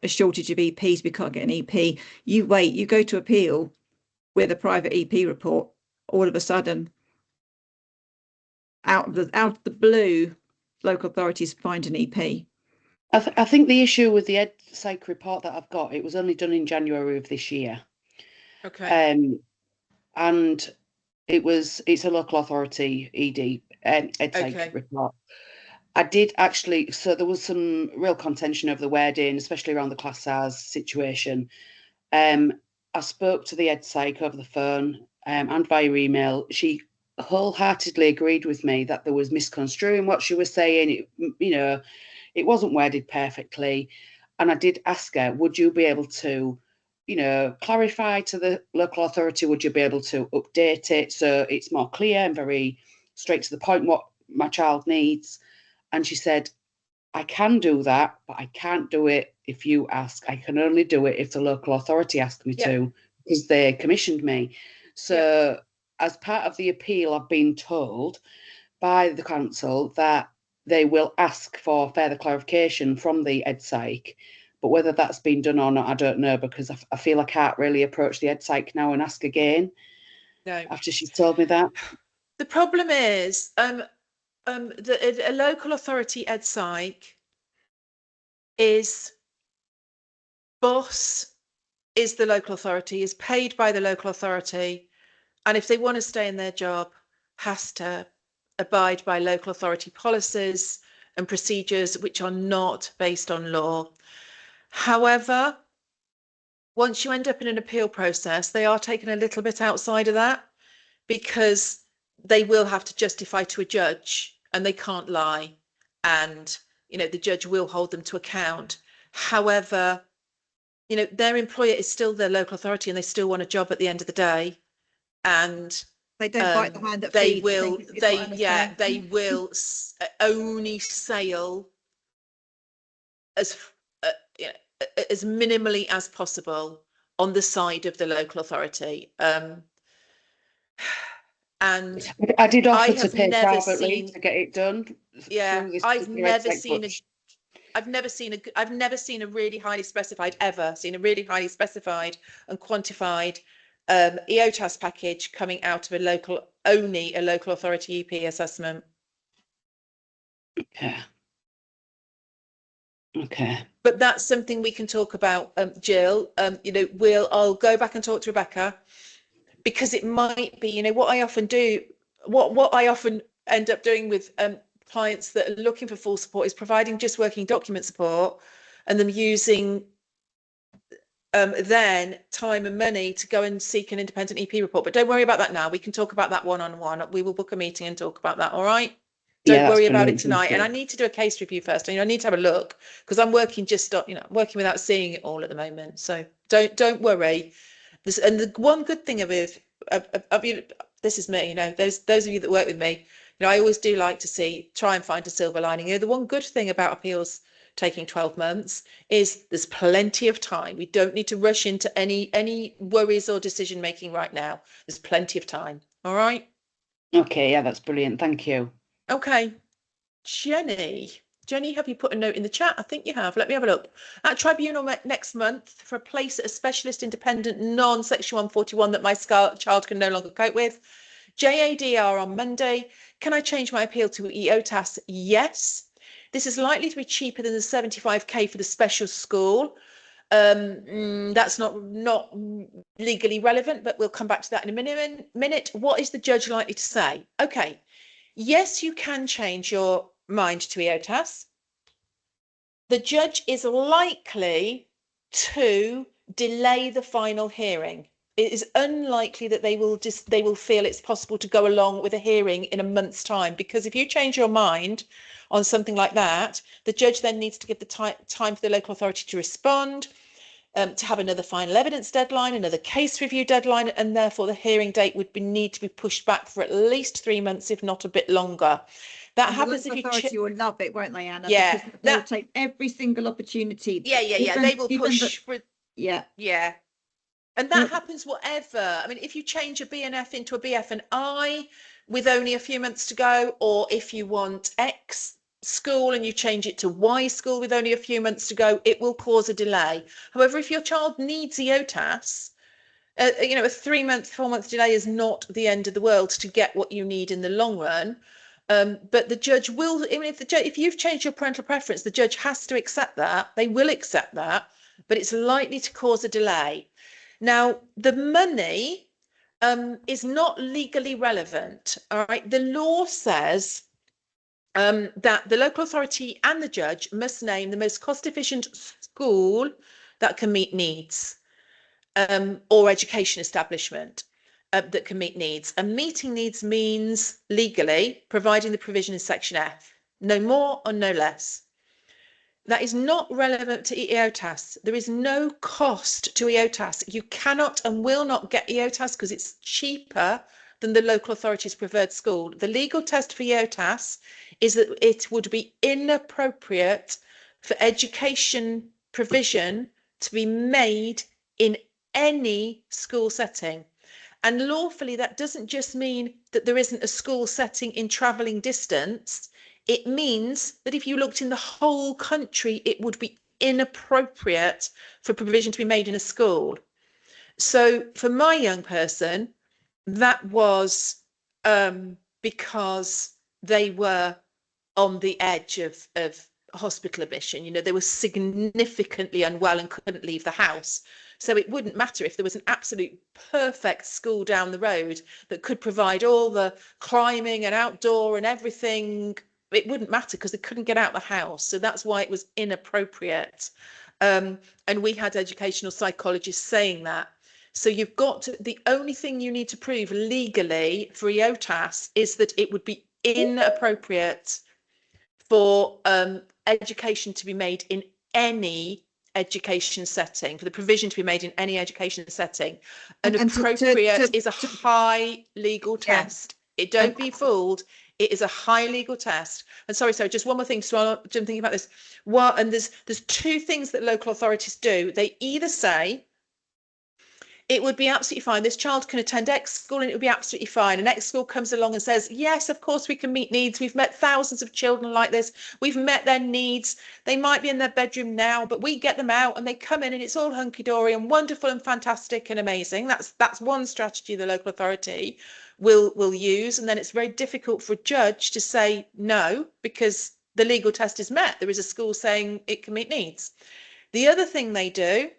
shortage of EPs, we can't get an EP. You wait, you go to appeal with a private EP report, all of a sudden, out of the blue, local authorities find an EP. I think the issue with the EdPsych report that I've got, it was only done in January of this year. Okay. And it's a local authority EdPsych report. I did actually, so there was some real contention over the wording, especially around the class size situation. I spoke to the EdPsych over the phone and via email. She wholeheartedly agreed with me that there was misconstruing what she was saying. It wasn't worded perfectly. And I did ask her, would you be able to, clarify to the local authority? Would you be able to update it so it's more clear and very straight to the point what my child needs? And she said, I can do that, but I can't do it if you ask. I can only do it if the local authority asks me to, because they commissioned me. So as part of the appeal, I've been told by the council that they will ask for further clarification from the EdPsych. But whether that's been done or not, I don't know, because I feel I can't really approach the EdPsych now and ask again. No. After she's told me that. The problem is, a local authority EdPsych boss is the local authority, is paid by the local authority, and if they want to stay in their job, has to abide by local authority policies and procedures which are not based on law. However, once you end up in an appeal process, they are taken a little bit outside of that, because they will have to justify to a judge and they can't lie, and the judge will hold them to account. However, their employer is still their local authority, and they still want a job at the end of the day, and they don't bite the hand that they feeds. will they will only sail as as minimally as possible on the side of the local authority. And I did offer to have pay never privately seen to get it done. yeah through this I've particular never website, seen but I've never seen a really highly specified and quantified EOTAS package coming out of a local authority EP assessment. Okay. But that's something we can talk about, Jill. I'll go back and talk to Rebecca, because it might be, what I often do, what I often end up doing with clients that are looking for full support is providing just working document support, and them using then time and money to go and seek an independent EP report. But don't worry about that now. We can talk about that one-on-one. We will book a meeting and talk about that. All right. Don't worry about it tonight. And I need to do a case review first. And I need to have a look, because I'm working working without seeing it all at the moment. So don't worry. And the one good thing of it, this is me, those of you that work with me, I always do like to try and find a silver lining. The one good thing about appeals taking 12 months is there's plenty of time. We don't need to rush into any worries or decision making right now. There's plenty of time. All right. Okay, yeah, that's brilliant. Thank you. Okay. Jenny, have you put a note in the chat? I think you have. Let me have a look. At tribunal next month for a place at a specialist independent non-section 141 that my child can no longer cope with. JADR on Monday. Can I change my appeal to EOTAS? Yes. This is likely to be cheaper than the 75k for the special school. That's not legally relevant, but we'll come back to that in a minute. What is the judge likely to say? Okay. Yes, you can change your mind to EOTAS. The judge is likely to delay the final hearing. It is unlikely that they will feel it's possible to go along with a hearing in a month's time, because if you change your mind on something like that, the judge then needs to give the time for the local authority to respond, to have another final evidence deadline, another case review deadline, and therefore the hearing date would need to be pushed back for at least 3 months, if not a bit longer. That and happens if you authority will love it, won't they, Anna? Yeah, because they'll take every single opportunity. Yeah. They will push for. Yeah. And that happens whatever. I mean, if you change a BNF into a BF&I with only a few months to go, or if you want X school and you change it to Y school with only a few months to go, it will cause a delay. However, if your child needs EOTAS, a 3-month, 4-month delay is not the end of the world to get what you need in the long run. But the judge will, if you've changed your parental preference, the judge has to accept that. They will accept that, but it's likely to cause a delay. Now, the money is not legally relevant. All right. The law says that the local authority and the judge must name the most cost-efficient school that can meet needs, or education establishment that can meet needs. And meeting needs means legally providing the provision in section F, no more or no less. That is not relevant to EOTAS. There is no cost to EOTAS. You cannot and will not get EOTAS because it's cheaper than the local authority's preferred school. The legal test for EOTAS is that it would be inappropriate for education provision to be made in any school setting. And lawfully, that doesn't just mean that there isn't a school setting in travelling distance. It means that if you looked in the whole country, it would be inappropriate for provision to be made in a school. So for my young person, that was because they were on the edge of hospital admission. They were significantly unwell and couldn't leave the house. So it wouldn't matter if there was an absolute perfect school down the road that could provide all the climbing and outdoor and everything. It wouldn't matter because they couldn't get out the house. So that's why it was inappropriate. And we had educational psychologists saying that. So you've got to, the only thing you need to prove legally for EOTAS is that it would be inappropriate for education to be made in any education setting, for the provision to be made in any education setting. An appropriate is a high legal test. Don't be fooled. It is a high legal test. And sorry, just one more thing. So I'm thinking about this. And there's two things that local authorities do. They either say it would be absolutely fine, this child can attend X school and it would be absolutely fine, and X school comes along and says, yes, of course we can meet needs, we've met thousands of children like this, we've met their needs, they might be in their bedroom now, but we get them out and they come in and it's all hunky-dory and wonderful and fantastic and amazing. That's one strategy the local authority will use, and then it's very difficult for a judge to say no because the legal test is met. There is a school saying it can meet needs. The other thing they do,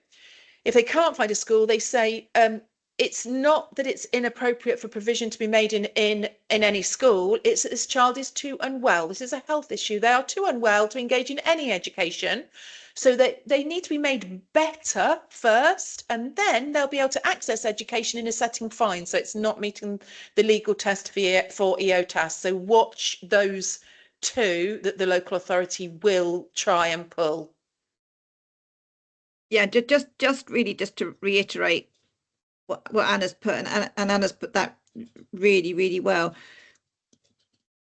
if they can't find a school, they say it's not that it's inappropriate for provision to be made in any school. It's that this child is too unwell. This is a health issue. They are too unwell to engage in any education. So that they need to be made better first, and then they'll be able to access education in a setting fine. So it's not meeting the legal test for EOTAS. So watch those two that the local authority will try and pull. Yeah, just really just to reiterate what Anna's put, and Anna's put that really, really well.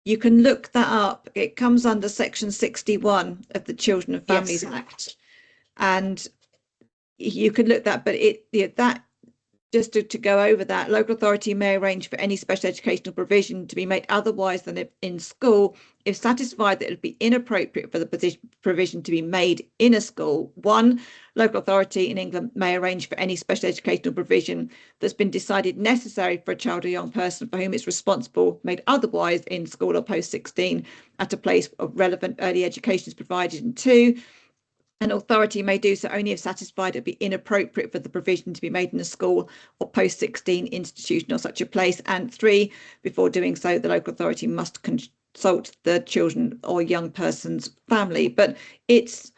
You can look that up. It comes under section 61 of the Children and Families Act, and you could look that, but that just to go over that, local authority may arrange for any special educational provision to be made otherwise than in school if satisfied that it would be inappropriate for the provision to be made in a school. One, local authority in England may arrange for any special educational provision that's been decided necessary for a child or young person for whom it's responsible made otherwise in school or post 16 at a place of relevant early education is provided. And two, an authority may do so only if satisfied it would be inappropriate for the provision to be made in a school or post 16 institution or such a place. And three, before doing so, the local authority must consult the children or young person's family. But it's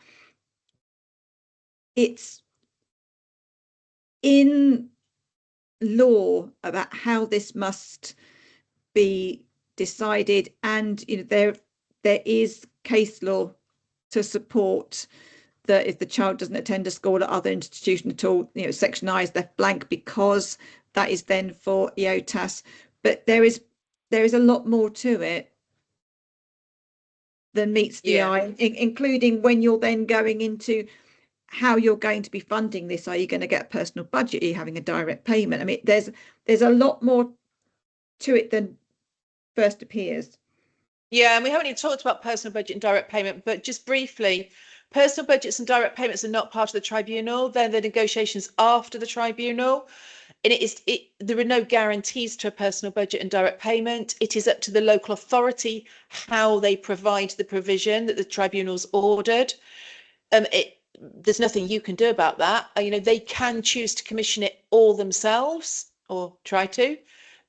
in law about how this must be decided, and there is case law to support that if the child doesn't attend a school or other institution at all, section I is left blank because that is then for EOTAS. But there is a lot more to it than meets the eye, including when you're then going into how you're going to be funding this. Are you going to get a personal budget? Are you having a direct payment? I mean, there's a lot more to it than first appears. Yeah, and we haven't even talked about personal budget and direct payment, but just briefly, personal budgets and direct payments are not part of the tribunal. They're the negotiations after the tribunal. And there are no guarantees to a personal budget and direct payment. It is up to the local authority how they provide the provision that the tribunal's ordered. There's nothing you can do about that. They can choose to commission it all themselves or try to.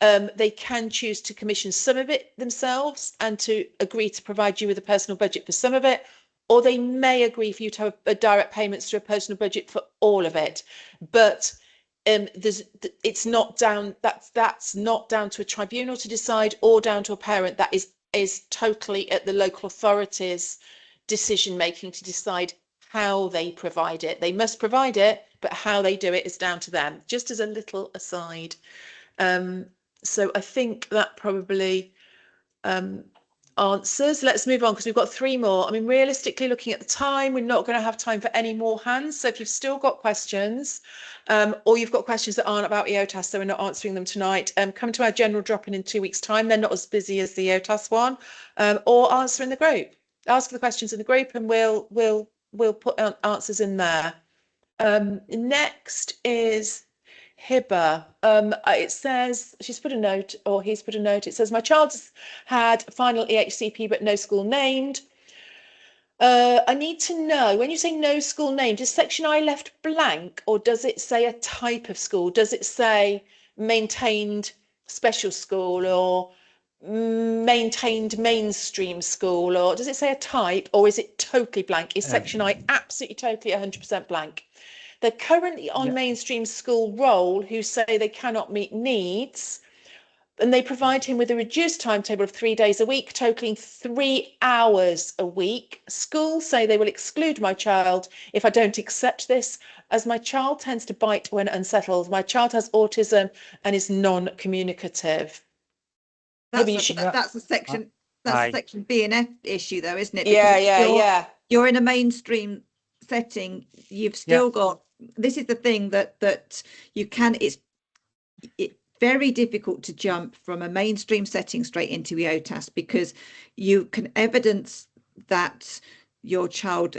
They can choose to commission some of it themselves and to agree to provide you with a personal budget for some of it, or they may agree for you to have a direct payments through a personal budget for all of it. But it's not down. That's not down to a tribunal to decide or down to a parent. That is totally at the local authority's decision making to decide how they provide it. They must provide it, but how they do it is down to them. Just as a little aside. So I think that probably answers. Let's move on because we've got three more. I mean, realistically, looking at the time, we're not going to have time for any more hands. So if you've still got questions, or you've got questions that aren't about EOTAS, so we're not answering them tonight, come to our general drop-in in 2 weeks' time. They're not as busy as the EOTAS one, or answer in the group. Ask the questions in the group, and we'll put answers in there. Next is Hibba. It says she's put a note, or he's put a note. It says my child's had final EHCP but no school named. I need to know, when you say no school named, is section I left blank, or does it say a type of school? Does it say maintained special school or maintained mainstream school, or does it say a type, or is it totally blank? Is section I absolutely totally 100% blank? They're currently on mainstream school roll who say they cannot meet needs. and they provide him with a reduced timetable of 3 days a week, totaling 3 hours a week. Schools say they will exclude my child if I don't accept this, as my child tends to bite when unsettled. My child has autism and is non-communicative. That's a section. That's a section B and F issue, though, isn't it? Because you're in a mainstream setting. You've still got. This is the thing that you can. It's very difficult to jump from a mainstream setting straight into EOTAS, because you can evidence that your child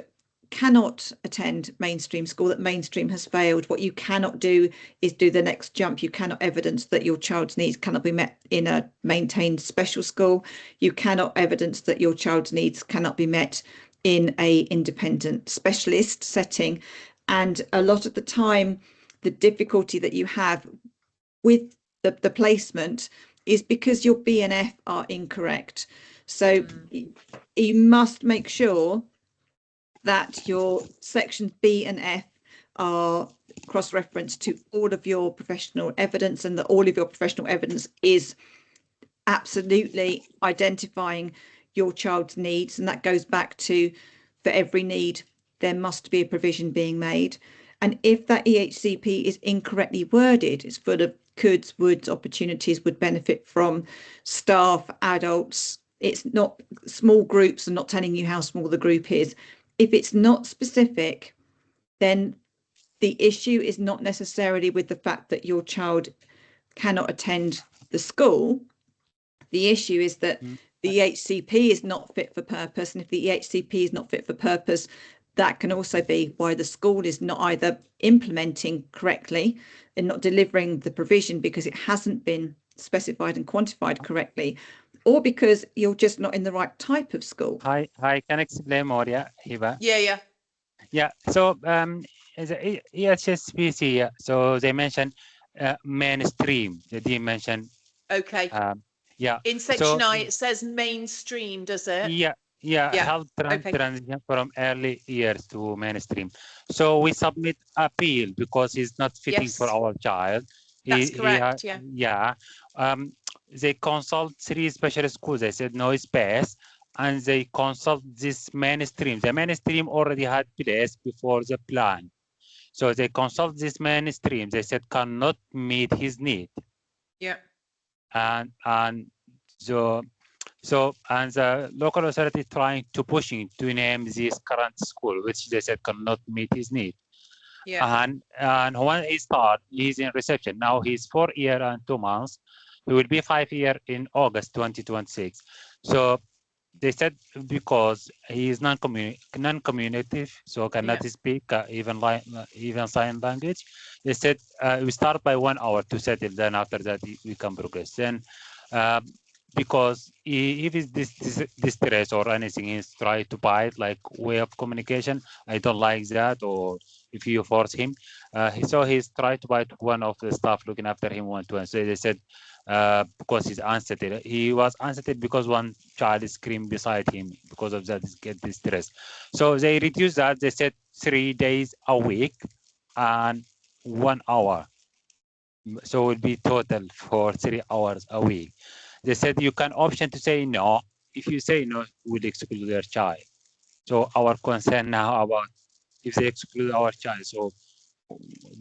cannot attend mainstream school, that mainstream has failed. What you cannot do is do the next jump. You cannot evidence that your child's needs cannot be met in a maintained special school. You cannot evidence that your child's needs cannot be met in a independent specialist setting. And a lot of the time, the difficulty that you have with the placement is because your B and F are incorrect. So you must make sure that your sections B and F are cross-referenced to all of your professional evidence, and that all of your professional evidence is absolutely identifying your child's needs. And that goes back to, for every need, there must be a provision being made. And if that EHCP is incorrectly worded, it's full of coulds, woulds, opportunities, would benefit from, staff, adults, it's not small groups, and not telling you how small the group is. If it's not specific, then the issue is not necessarily with the fact that your child cannot attend the school. The issue is that the EHCP is not fit for purpose. And if the EHCP is not fit for purpose, that can also be why the school is not either implementing correctly and not delivering the provision because it hasn't been specified and quantified correctly, or because you're just not in the right type of school. I can explain more, Hiba. Yeah. So as a EHSPC, so they mentioned mainstream. They didn't mention. Okay. In section I, it says mainstream, does it? Health transition from early years to mainstream. So we submit appeal because he's not fitting for our child. That's correct. They consult 3 special schools. They said no space, and they consult this mainstream. The mainstream already had place before the plan. So they consult this mainstream. They said cannot meet his need. And the local authority trying to push him to name this current school, which they said cannot meet his need. And when he starts, he's in reception. Now he's 4 years and 2 months. He will be 5 years in August 2026. So they said because he is non-communicative, so cannot speak even sign language. They said we start by 1 hour to settle. Then after that we can progress. Then because if it's distress or anything, he's try to bite like way of communication. I don't like that. Or if you force him, he's tried to bite one of the staff looking after him one-to-one. So they said because he's unsettled. He was unsettled because one child screamed beside him. Because of that, he get distress. So they reduced that. They said 3 days a week and 1 hour. So it will be total for 3 hours a week. They said you can option to say no. If you say no, we'll exclude their child. So our concern now about if they exclude our child, so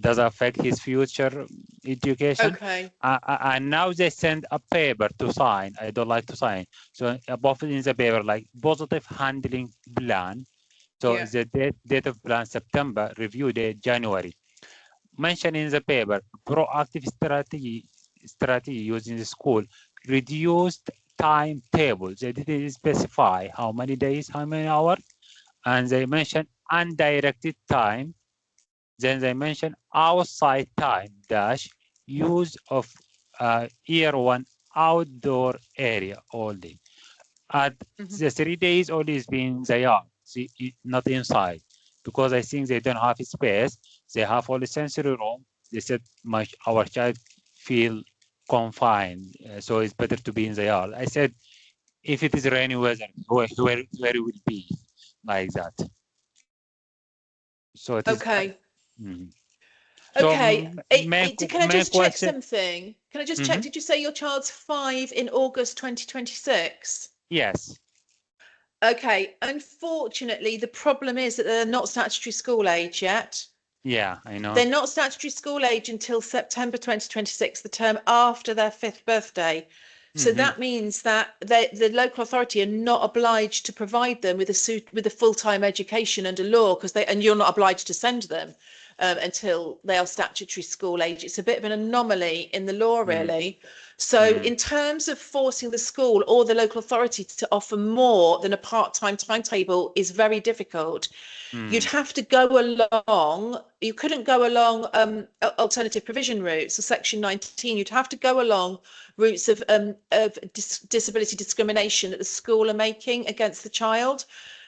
does it affect his future education? And now they send a paper to sign. I don't like to sign. So above in the paper, like positive handling plan. So the date of plan September, review date January. Mentioned in the paper, proactive strategy using the school, reduced timetables. They didn't specify how many days, how many hours, and they mentioned undirected time. Then they mentioned outside time dash use of year 1 outdoor area only. At the 3 days only is being in the yard, see, not inside, because I think they don't have space. They have only sensory room. They said our child feel confined, so it's better to be in the yard. I said, if it is rainy weather, where it will be like that. So it is, Okay, So can I main just check question. something? Can I just check, did you say your child's 5 in August 2026? Yes. Okay, unfortunately, the problem is that they're not statutory school age yet. Yeah, I know. They're not statutory school age until September 2026, the term after their 5th birthday. So that means that the local authority are not obliged to provide them with a full-time education under law, and you're not obliged to send them until they are statutory school age. It's a bit of an anomaly in the law, really. So in terms of forcing the school or the local authority to offer more than a part-time timetable is very difficult. You'd have to go along, you couldn't go along alternative provision routes, so section 19, you'd have to go along routes of disability discrimination that the school are making against the child.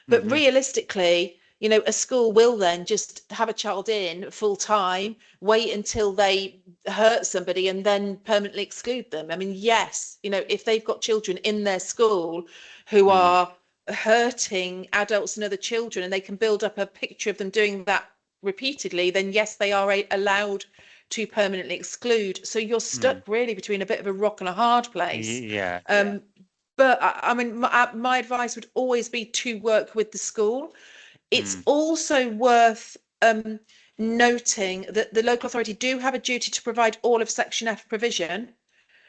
But realistically, you know, a school will then just have a child in full time, wait until they hurt somebody and then permanently exclude them. I mean, yes, you know, if they've got children in their school who are hurting adults and other children, and they can build up a picture of them doing that repeatedly, then yes, they are allowed to permanently exclude. So you're stuck really between a bit of a rock and a hard place. Yeah. But I mean, my advice would always be to work with the school. It's also worth noting that the local authority do have a duty to provide all of Section F provision.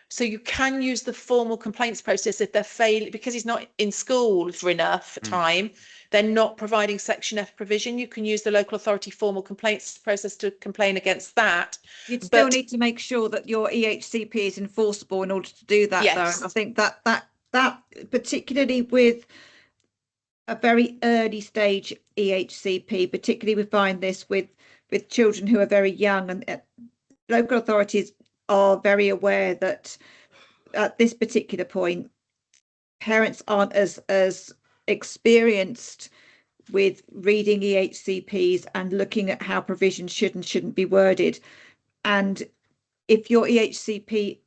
So you can use the formal complaints process if they're failing, because he's not in school for enough time, they're not providing Section F provision. You can use the local authority formal complaints process to complain against that. You'd still need to make sure that your EHCP is enforceable in order to do that, though. Yes. I think that particularly with a very early stage EHCP, particularly we find this with children who are very young, and local authorities are very aware that at this particular point, parents aren't as experienced with reading EHCPs and looking at how provisions should and shouldn't be worded. And if your EHCP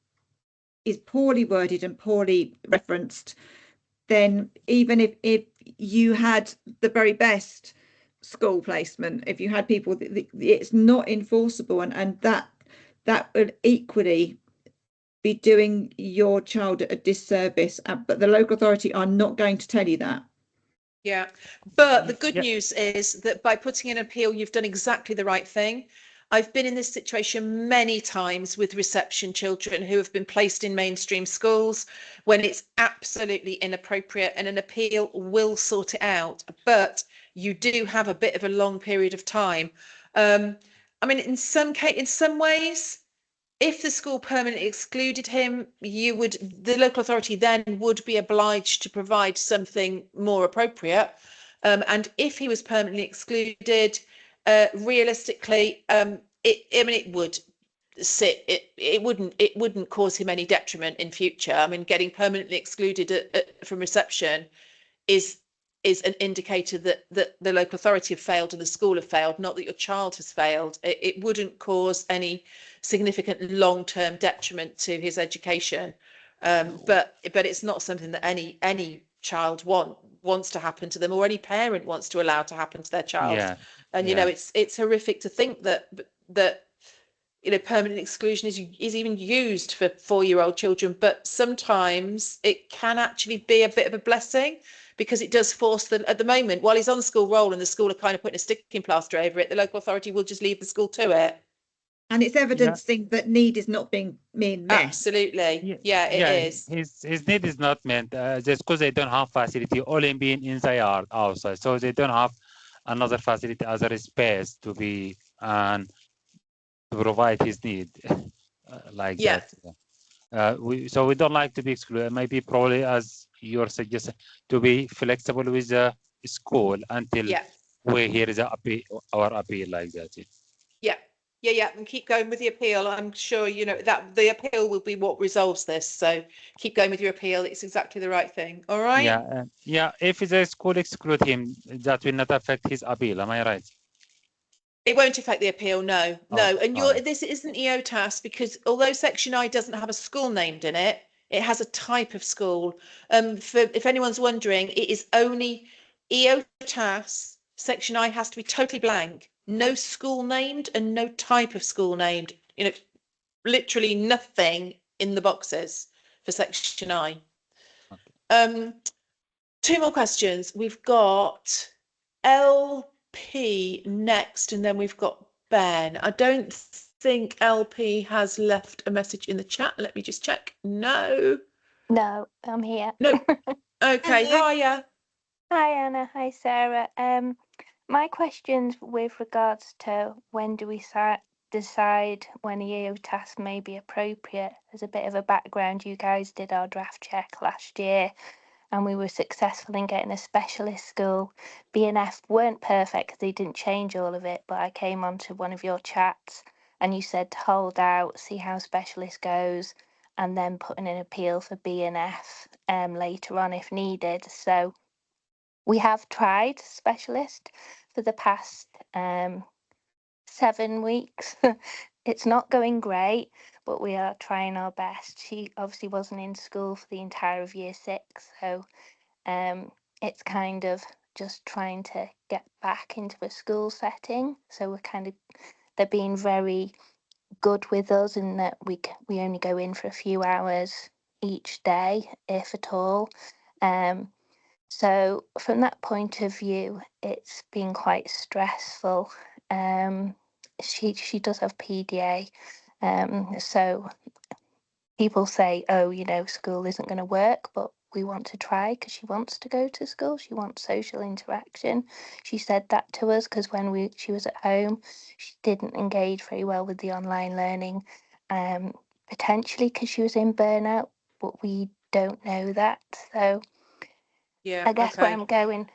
is poorly worded and poorly referenced, then even if you had the very best school placement, if you had people, it's not enforceable, and that would equally be doing your child a disservice. But the local authority are not going to tell you that. Yeah, but the good news is that by putting in an appeal, you've done exactly the right thing. I've been in this situation many times with reception children who have been placed in mainstream schools when it's absolutely inappropriate, and an appeal will sort it out. But you do have a bit of a long period of time. I mean, in some ways, if the school permanently excluded him, the local authority then would be obliged to provide something more appropriate. And if he was permanently excluded, realistically, it would sit. It wouldn't cause him any detriment in future. I mean, getting permanently excluded from reception is an indicator that the local authority have failed and the school have failed, not that your child has failed. It wouldn't cause any significant long-term detriment to his education, but it's not something that any child wants to happen to them, or any parent wants to allow to happen to their child. And you know, it's horrific to think that you know, permanent exclusion is even used for 4-year-old children, but sometimes it can actually be a bit of a blessing, because it does force them. At the moment, while he's on school roll and the school are kind of putting a sticking plaster over it, the local authority will just leave the school to it. And it's evidencing that need is not being met. Absolutely. Yeah, it is. His need is not met just because they don't have facility, only being inside or outside. So they don't have another facility, other space to be and to provide his need like that. So we don't like to be excluded. Maybe probably, as you're suggesting, to be flexible with the school until we hear the appeal like that. Yeah, and keep going with the appeal. I'm sure you know that the appeal will be what resolves this. So keep going with your appeal. It's exactly the right thing. All right. Yeah. If the school exclude him, that will not affect his appeal. Am I right? It won't affect the appeal. No. And this isn't EOTAS, because although Section I doesn't have a school named in it, it has a type of school. If anyone's wondering, it is only EOTAS. Section I has to be totally blank. no school named and no type of school named. You know, literally nothing in the boxes for section I. Two more questions. We've got LP next, and then we've got Ben. I don't think LP has left a message in the chat. Let me just check. No. No, I'm here. No. Okay. Hiya. Hi, Anna. Hi, Sarah. My question's with regards to when do we decide when EOTAS may be appropriate. As a bit of a background, you guys did our draft check last year, and we were successful in getting a specialist school. BNF weren't perfect because they didn't change all of it, but I came onto one of your chats and you said to hold out, see how specialist goes, and then put in an appeal for BNF later on if needed. So we have tried specialist for the past 7 weeks. It's not going great, but we are trying our best. She obviously wasn't in school for the entire of year 6, so it's kind of just trying to get back into a school setting. So they're being very good with us in that we only go in for a few hours each day, if at all. So from that point of view, it's been quite stressful. She does have PDA, so people say, oh, school isn't going to work, but we want to try because she wants to go to school. She wants social interaction. She said that to us because when she was at home, she didn't engage very well with the online learning, potentially because she was in burnout, but we don't know that. So yeah, I guess where I'm going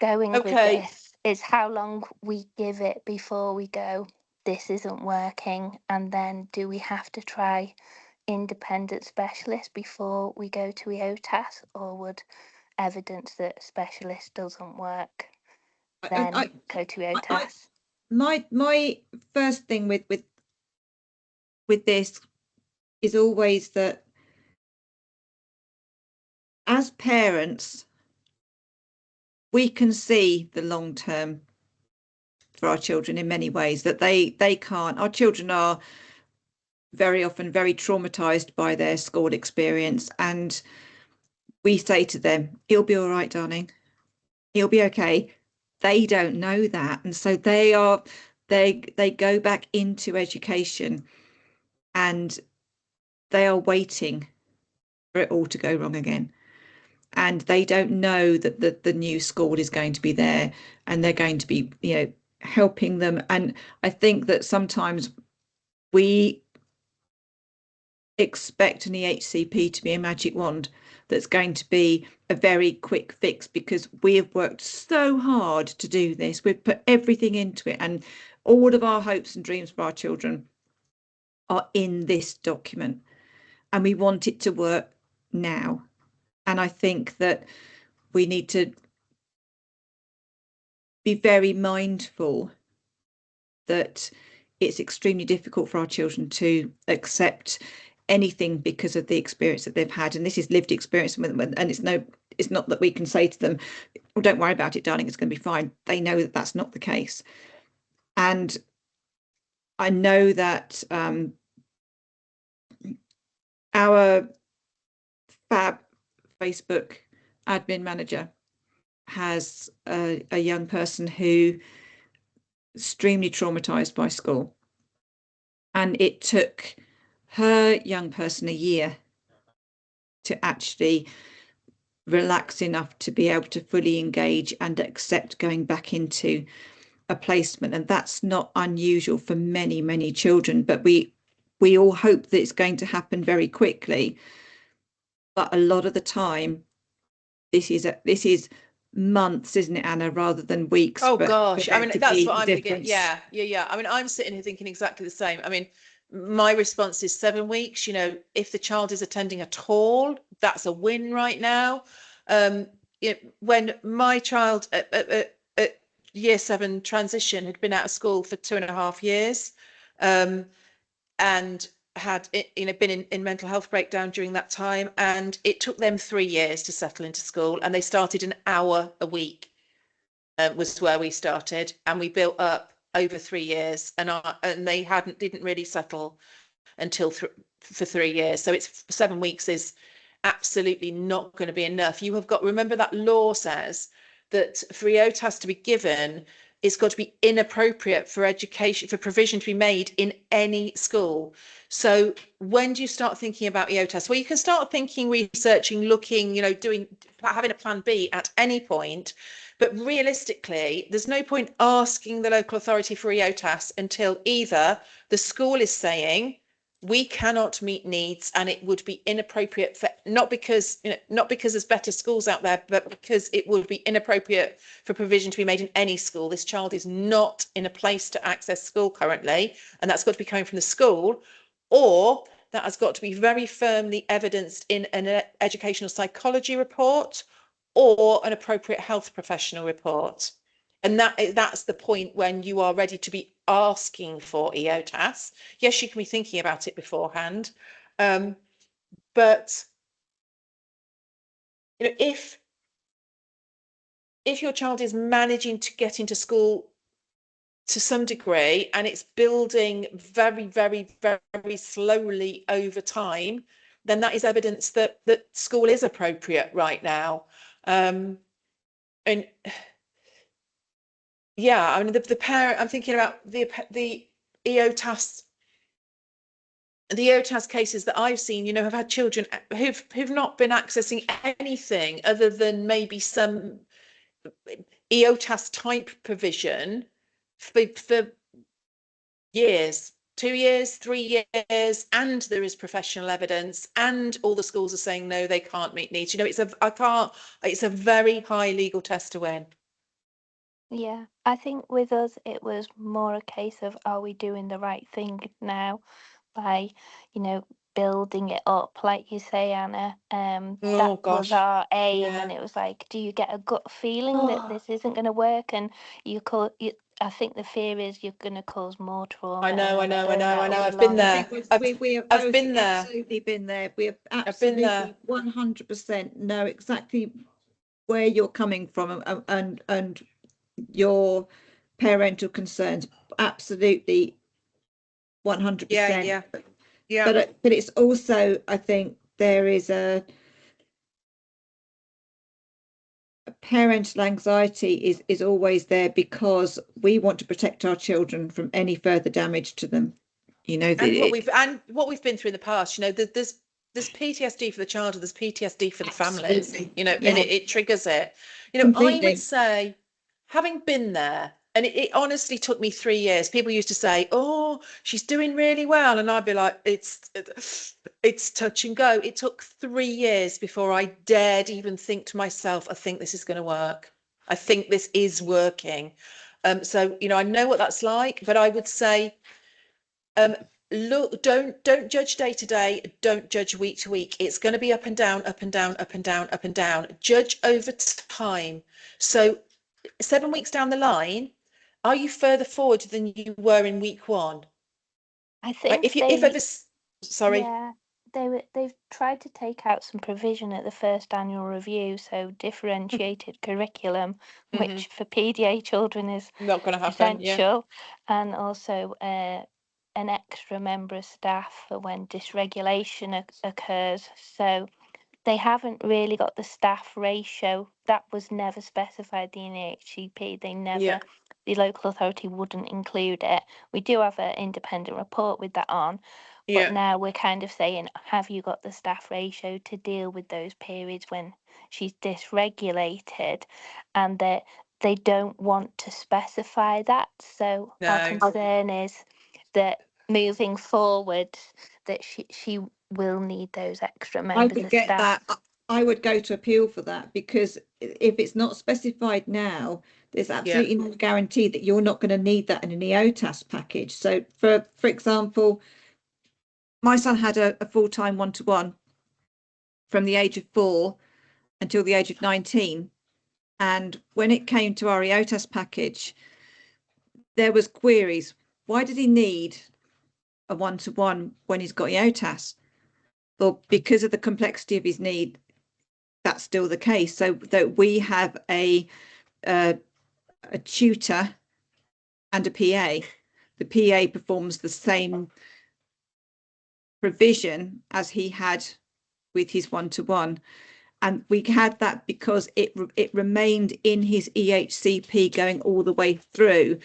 with this is how long we give it before we go, this isn't working, and then do we have to try independent specialists before we go to EOTAS, or would evidence that specialist doesn't work then go to EOTAS? My first thing with this is always that as parents, we can see the long term for our children in many ways that they can't. Our children are very often very traumatized by their school experience, and we say to them, it'll be all right, darling, it'll be okay. They don't know that, and so they go back into education and they are waiting for it all to go wrong again, and they don't know that the new school is going to be there and they're going to be helping them. And I think that sometimes we expect an EHCP to be a magic wand that's going to be a very quick fix, because we have worked so hard to do this. We've put everything into it, and all of our hopes and dreams for our children are in this document, and we want it to work now. And I think that we need to be very mindful that it's extremely difficult for our children to accept anything because of the experience that they've had, and this is lived experience, and it's not that we can say to them, oh, don't worry about it, darling, it's going to be fine. They know that that's not the case. And I know that our fab Facebook admin manager has a young person who extremely traumatized by school, and it took her young person a year to actually relax enough to be able to fully engage and accept going back into a placement. And that's not unusual for many children, but we all hope that it's going to happen very quickly, but a lot of the time this is months, isn't it, Anna, rather than weeks? Oh gosh, I mean, that's what I'm thinking. Yeah. I mean, I'm sitting here thinking exactly the same. I mean, my response is 7 weeks. If the child is attending at all, that's a win right now. When my child at year 7 transition had been out of school for 2.5 years, and had been in mental health breakdown during that time, and it took them 3 years to settle into school, and they started an hour a week. Was where we started, and we built up over 3 years, and they didn't really settle until for 3 years. So it's 7 weeks is absolutely not going to be enough. You have got, remember that law says that for EOTAS to be given, it's got to be inappropriate for education, for provision to be made in any school. So when do you start thinking about EOTAS? Well, you can start thinking, researching, looking, you know, having a plan B at any point. But realistically, there's no point asking the local authority for EOTAS until either the school is saying, we cannot meet needs, and it would be inappropriate for, not because there's better schools out there, but because it would be inappropriate for provision to be made in any school. This child is not in a place to access school currently, and that's got to be coming from the school, or that has got to be very firmly evidenced in an educational psychology report or an appropriate health professional report. And that's the point when you are ready to be asking for EOTAS. Yes, you can be thinking about it beforehand, but you know, if your child is managing to get into school to some degree and it's building very, very, very slowly over time, then that is evidence that school is appropriate right now. And yeah, I mean, the parent, I'm thinking about the EOTAS, the EOTAS cases that I've seen, you know, have had children who've not been accessing anything other than maybe some EOTAS type provision for years, 2 years, 3 years, and there is professional evidence, and all the schools are saying no, they can't meet needs. You know, it's a very high legal test to win. Yeah, I think with us, it was more a case of, are we doing the right thing now by, you know, building it up, like you say, Anna. Oh, that was gosh. our aim, Yeah. and it was like, do you get a gut feeling that this isn't going to work? And I think the fear is you're going to cause more trauma. I know. I've been there. We have I've been there. absolutely been there. We have I've been there. absolutely 100% know exactly where you're coming from and your parental concerns. Absolutely 100%. Yeah. But it's also, I think there is a parental anxiety is always there because we want to protect our children from any further damage to them. You know, and what we've been through in the past, you know, there's PTSD for the child, and there's PTSD for the families, you know, and it triggers it. You know, completely. I would say, having been there, and it honestly took me 3 years. People used to say, oh, she's doing really well. And I'd be like, it's touch and go. It took 3 years before I dared even think to myself, I think this is going to work. I think this is working. So, you know, I know what that's like, but I would say, look, don't judge day to day, don't judge week to week. It's going to be up and down, up and down, up and down, up and down. Judge over time. So 7 weeks down the line, are you further forward than you were in week 1? I think sorry. Yeah, they've tried to take out some provision at the first annual review, so differentiated curriculum, which for PDA children is not going to happen, essential, and also an extra member of staff for when dysregulation occurs. So they haven't really got the staff ratio. That was never specified in the HCP. They never, the local authority wouldn't include it. We do have an independent report with that on, but now we're kind of saying, have you got the staff ratio to deal with those periods when she's dysregulated? And that they don't want to specify that. So our concern is that moving forward, that she will need those extra members of staff. I would go to appeal for that, because if it's not specified now, there's absolutely no guarantee that you're not going to need that in an EOTAS package. So for example, my son had a full-time one-to-one from the age of 4 until the age of 19. And when it came to our EOTAS package, there was queries. Why did he need a one-to-one when he's got EOTAS? Well, because of the complexity of his need, that's still the case. So that we have a tutor and a PA. The PA performs the same provision as he had with his one-to-one. And we had that because it remained in his EHCP going all the way through.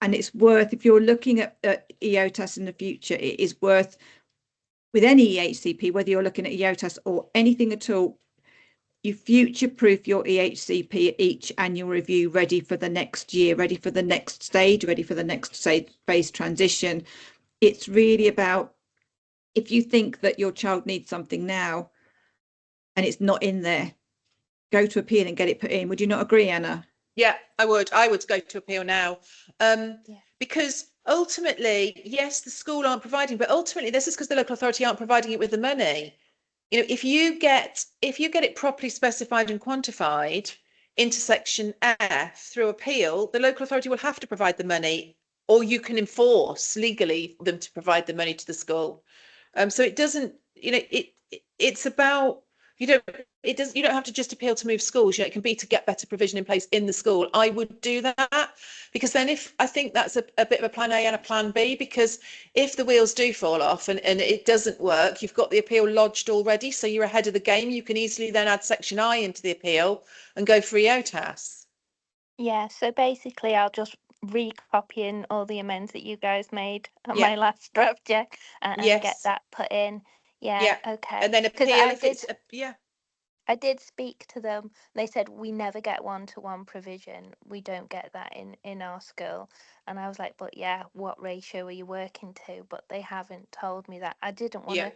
And it's worth, if you're looking at EOTAS in the future, it is worth, with any EHCP, whether you're looking at EOTAS or anything at all, you future-proof your EHCP at each annual review, ready for the next year, ready for the next stage, ready for the next phase transition. It's really about, if you think that your child needs something now and it's not in there, go to appeal and get it put in. Would you not agree, Anna? Yeah, I would go to appeal now, because ultimately, yes, the school aren't providing, but ultimately this is because the local authority aren't providing it with the money. You know, if you get it properly specified and quantified into section F through appeal, the local authority will have to provide the money, or you can enforce legally them to provide the money to the school. So it doesn't, you know, it's about, you don't have to just appeal to move schools. You know, it can be to get better provision in place in the school. I would do that, because then I think that's a bit of a plan A and a plan B, because if the wheels do fall off and it doesn't work, you've got the appeal lodged already, so you're ahead of the game. You can easily then add section I into the appeal and go for EOTAS. Yeah, so basically I'll just recopying all the amends that you guys made on my last draft, and get that put in. Yeah, okay. And then appeal if it's I did speak to them. They said we never get one-to-one provision. We don't get that in our school. And I was like, but yeah, what ratio are you working to? But they haven't told me that. I didn't want to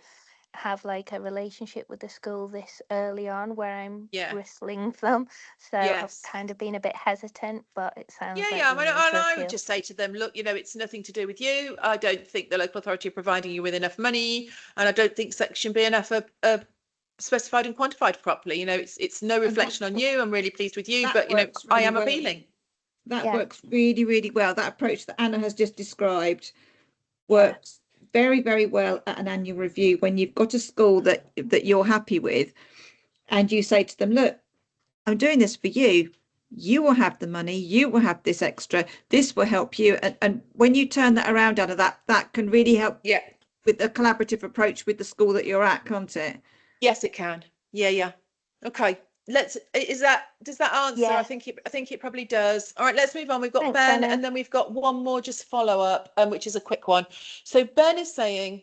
have like a relationship with the school this early on where I'm bristling them. So I've kind of been a bit hesitant, but it sounds like I would just say to them, look, you know, it's nothing to do with you. I don't think the local authority are providing you with enough money, and I don't think section B and F are specified and quantified properly. You know, it's no reflection on you. I'm really pleased with you, but you know, I am appealing. That works really, really well. That approach that Anna has just described works very, very well at an annual review, when you've got a school that you're happy with, and you say to them, look, I'm doing this for you. You will have the money. You will have this extra. This will help you. And when you turn that around, Anna, that can really help with a collaborative approach with the school that you're at, can't it? Yes, it can. Yeah. Okay. Does that answer? I think it probably does. All right, let's move on. We've got Ben, and then we've got one more just follow up, which is a quick one. So Ben is saying,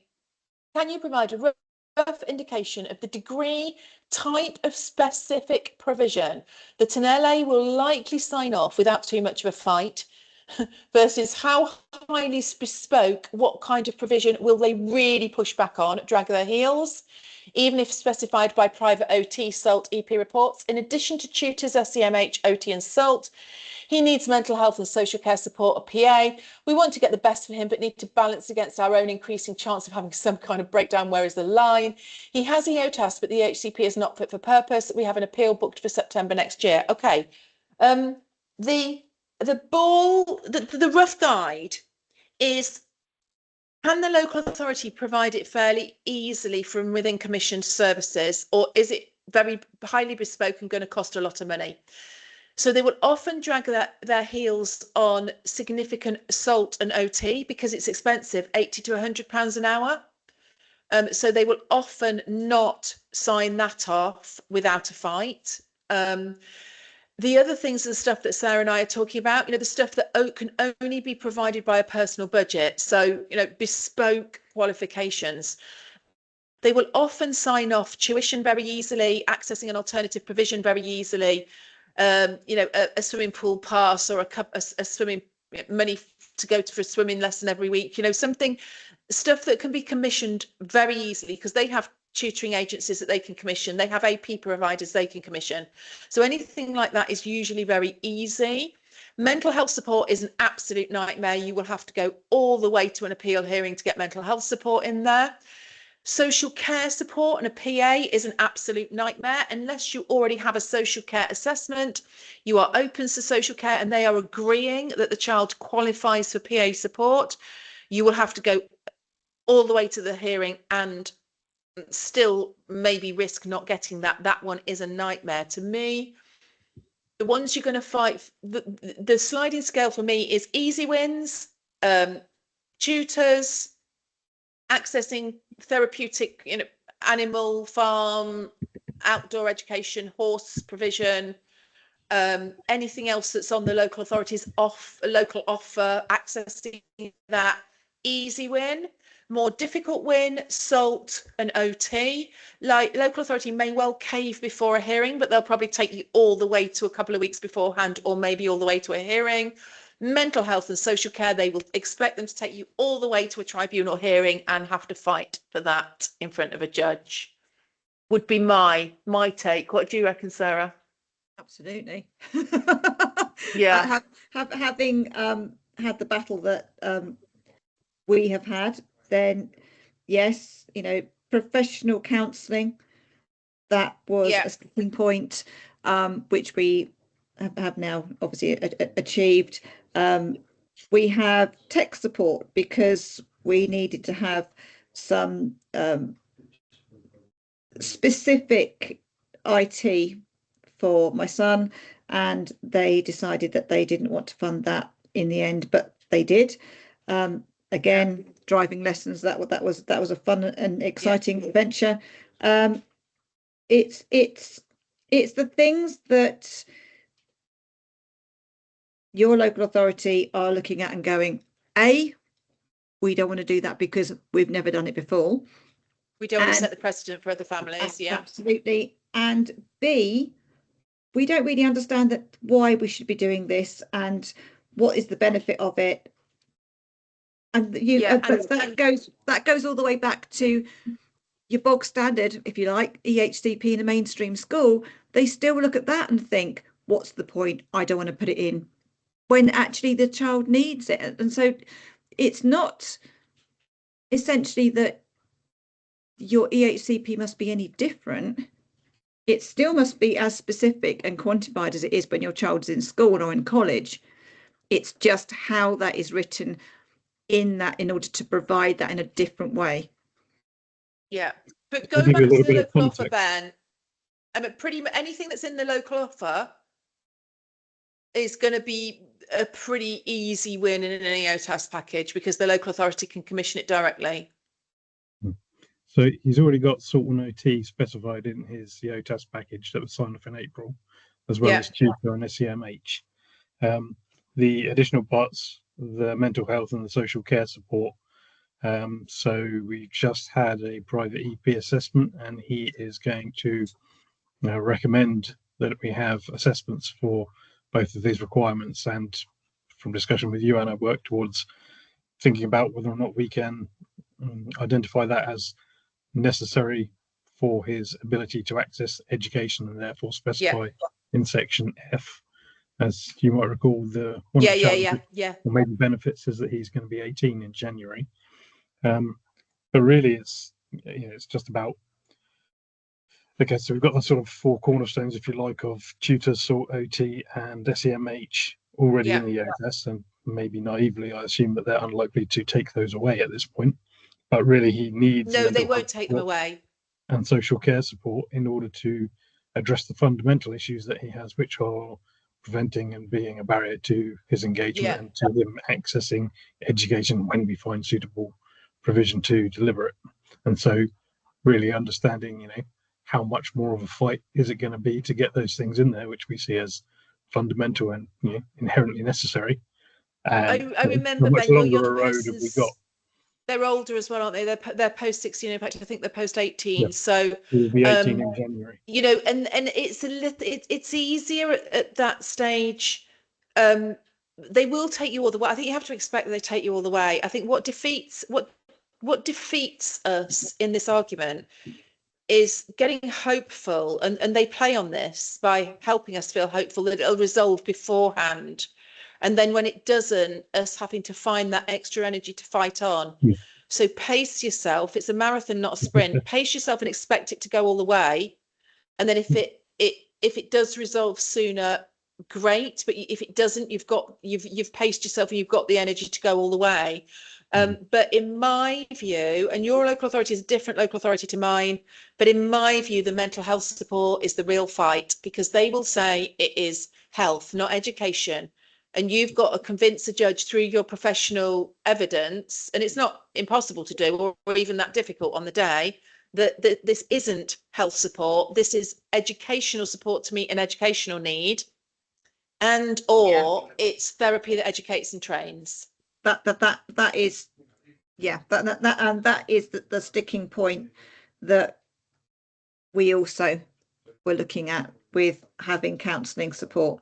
can you provide a rough indication of the degree, type of specific provision that an LA will likely sign off without too much of a fight, versus how highly bespoke, what kind of provision will they really push back on, drag their heels, even if specified by private OT, SALT, EP reports? In addition to tutors, SEMH, OT and SALT, he needs mental health and social care support, a PA. We want to get the best for him, but need to balance against our own increasing chance of having some kind of breakdown. Where is the line? He has EOTAS, but the HCP is not fit for purpose. We have an appeal booked for September next year. Okay. The rough guide is, can the local authority provide it fairly easily from within commissioned services, or is it very highly bespoke and going to cost a lot of money? So they will often drag their heels on significant SALT and OT because it's expensive, £80 to £100 an hour. So they will often not sign that off without a fight. The other things are the stuff that Sarah and I are talking about, you know, the stuff that can only be provided by a personal budget. So, you know, bespoke qualifications. They will often sign off tuition very easily, accessing an alternative provision very easily. You know, a swimming pool pass, or a swimming money to go for a swimming lesson every week. You know, stuff that can be commissioned very easily, because they have tutoring agencies that they can commission. They have AP providers they can commission. So anything like that is usually very easy. Mental health support is an absolute nightmare. You will have to go all the way to an appeal hearing to get mental health support in there. Social care support and a PA is an absolute nightmare unless you already have a social care assessment. You are open to social care and they are agreeing that the child qualifies for PA support. You will have to go all the way to the hearing and still maybe risk not getting that. That one is a nightmare to me. the ones you're going to fight, the sliding scale for me is easy wins, tutors, accessing therapeutic, animal farm, outdoor education, horse provision, anything else that's on the local authorities local offer, accessing that, easy win. More difficult win, SALT and OT. Like, local authority may well cave before a hearing, but they'll probably take you all the way to a couple of weeks beforehand, or maybe all the way to a hearing. Mental health and social care, they will expect them to take you all the way to a tribunal hearing and have to fight for that in front of a judge. Would be my take. What do you reckon, Sarah? Absolutely. Yeah. Having had the battle that we have had, then yes, professional counselling, that was a sticking point, which we have now obviously achieved. We have tech support because we needed to have some specific IT for my son, and they decided that they didn't want to fund that in the end, but they did. Again, driving lessons, that was a fun and exciting adventure. It's the things that your local authority are looking at and going, A, we don't want to do that because we've never done it before. We don't want to set the precedent for other families. Yeah, absolutely. And B, we don't really understand that why we should be doing this and what is the benefit of it. And that goes all the way back to your bog standard, if you like, EHCP in a mainstream school. They still look at that and think, what's the point? I don't want to put it in, when actually the child needs it. And so it's not essentially that your EHCP must be any different. It still must be as specific and quantified as it is when your child's in school or in college. It's just how that is written in order to provide that in a different way. Yeah, but going back to the local offer, Ben, pretty much anything that's in the local offer is going to be a pretty easy win in an EOTAS package because the local authority can commission it directly. So he's already got SALT and OT specified in his EOTAS package that was signed off in April, as well as tutor and SEMH. The additional parts, the mental health and the social care support. So we just had a private EP assessment, and he is going to recommend that we have assessments for both of these requirements, and from discussion with you, Anna, work towards thinking about whether or not we can identify that as necessary for his ability to access education, and therefore specify in section F. As you might recall, the main benefits is that he's going to be 18 in January. But really, it's just about. Okay, so we've got the sort of four cornerstones, if you like, of tutors, SALT, OT, and SEMH already in the EOTAS, and maybe naively, I assume that they're unlikely to take those away at this point. But really, he needs. No, they won't take them away. And social care support in order to address the fundamental issues that he has, which are preventing and being a barrier to his engagement and to him accessing education when we find suitable provision to deliver it. And so really understanding, how much more of a fight is it going to be to get those things in there, which we see as fundamental and inherently necessary. And I remember, much Ben, longer a road have we got. They're older as well, aren't they? They're post 16. In fact, I think they're post 18. So we'll be 18 in January. And it's it's easier at that stage. They will take you all the way. I think you have to expect that they take you all the way. I think what defeats us in this argument is getting hopeful, and they play on this by helping us feel hopeful that it'll resolve beforehand. And then when it doesn't, us having to find that extra energy to fight on. Yeah. So pace yourself. It's a marathon, not a sprint. Pace yourself and expect it to go all the way. And then if it does resolve sooner, great. But if it doesn't, you've paced yourself and you've got the energy to go all the way. But in my view, and your local authority is a different local authority to mine, but in my view, the mental health support is the real fight, because they will say it is health, not education. And you've got to convince a judge through your professional evidence, and it's not impossible to do or even that difficult on the day, that this isn't health support, this is educational support to meet an educational need, and or it's therapy that educates and trains. That is, yeah, that is the sticking point that we also were looking at with having counselling support.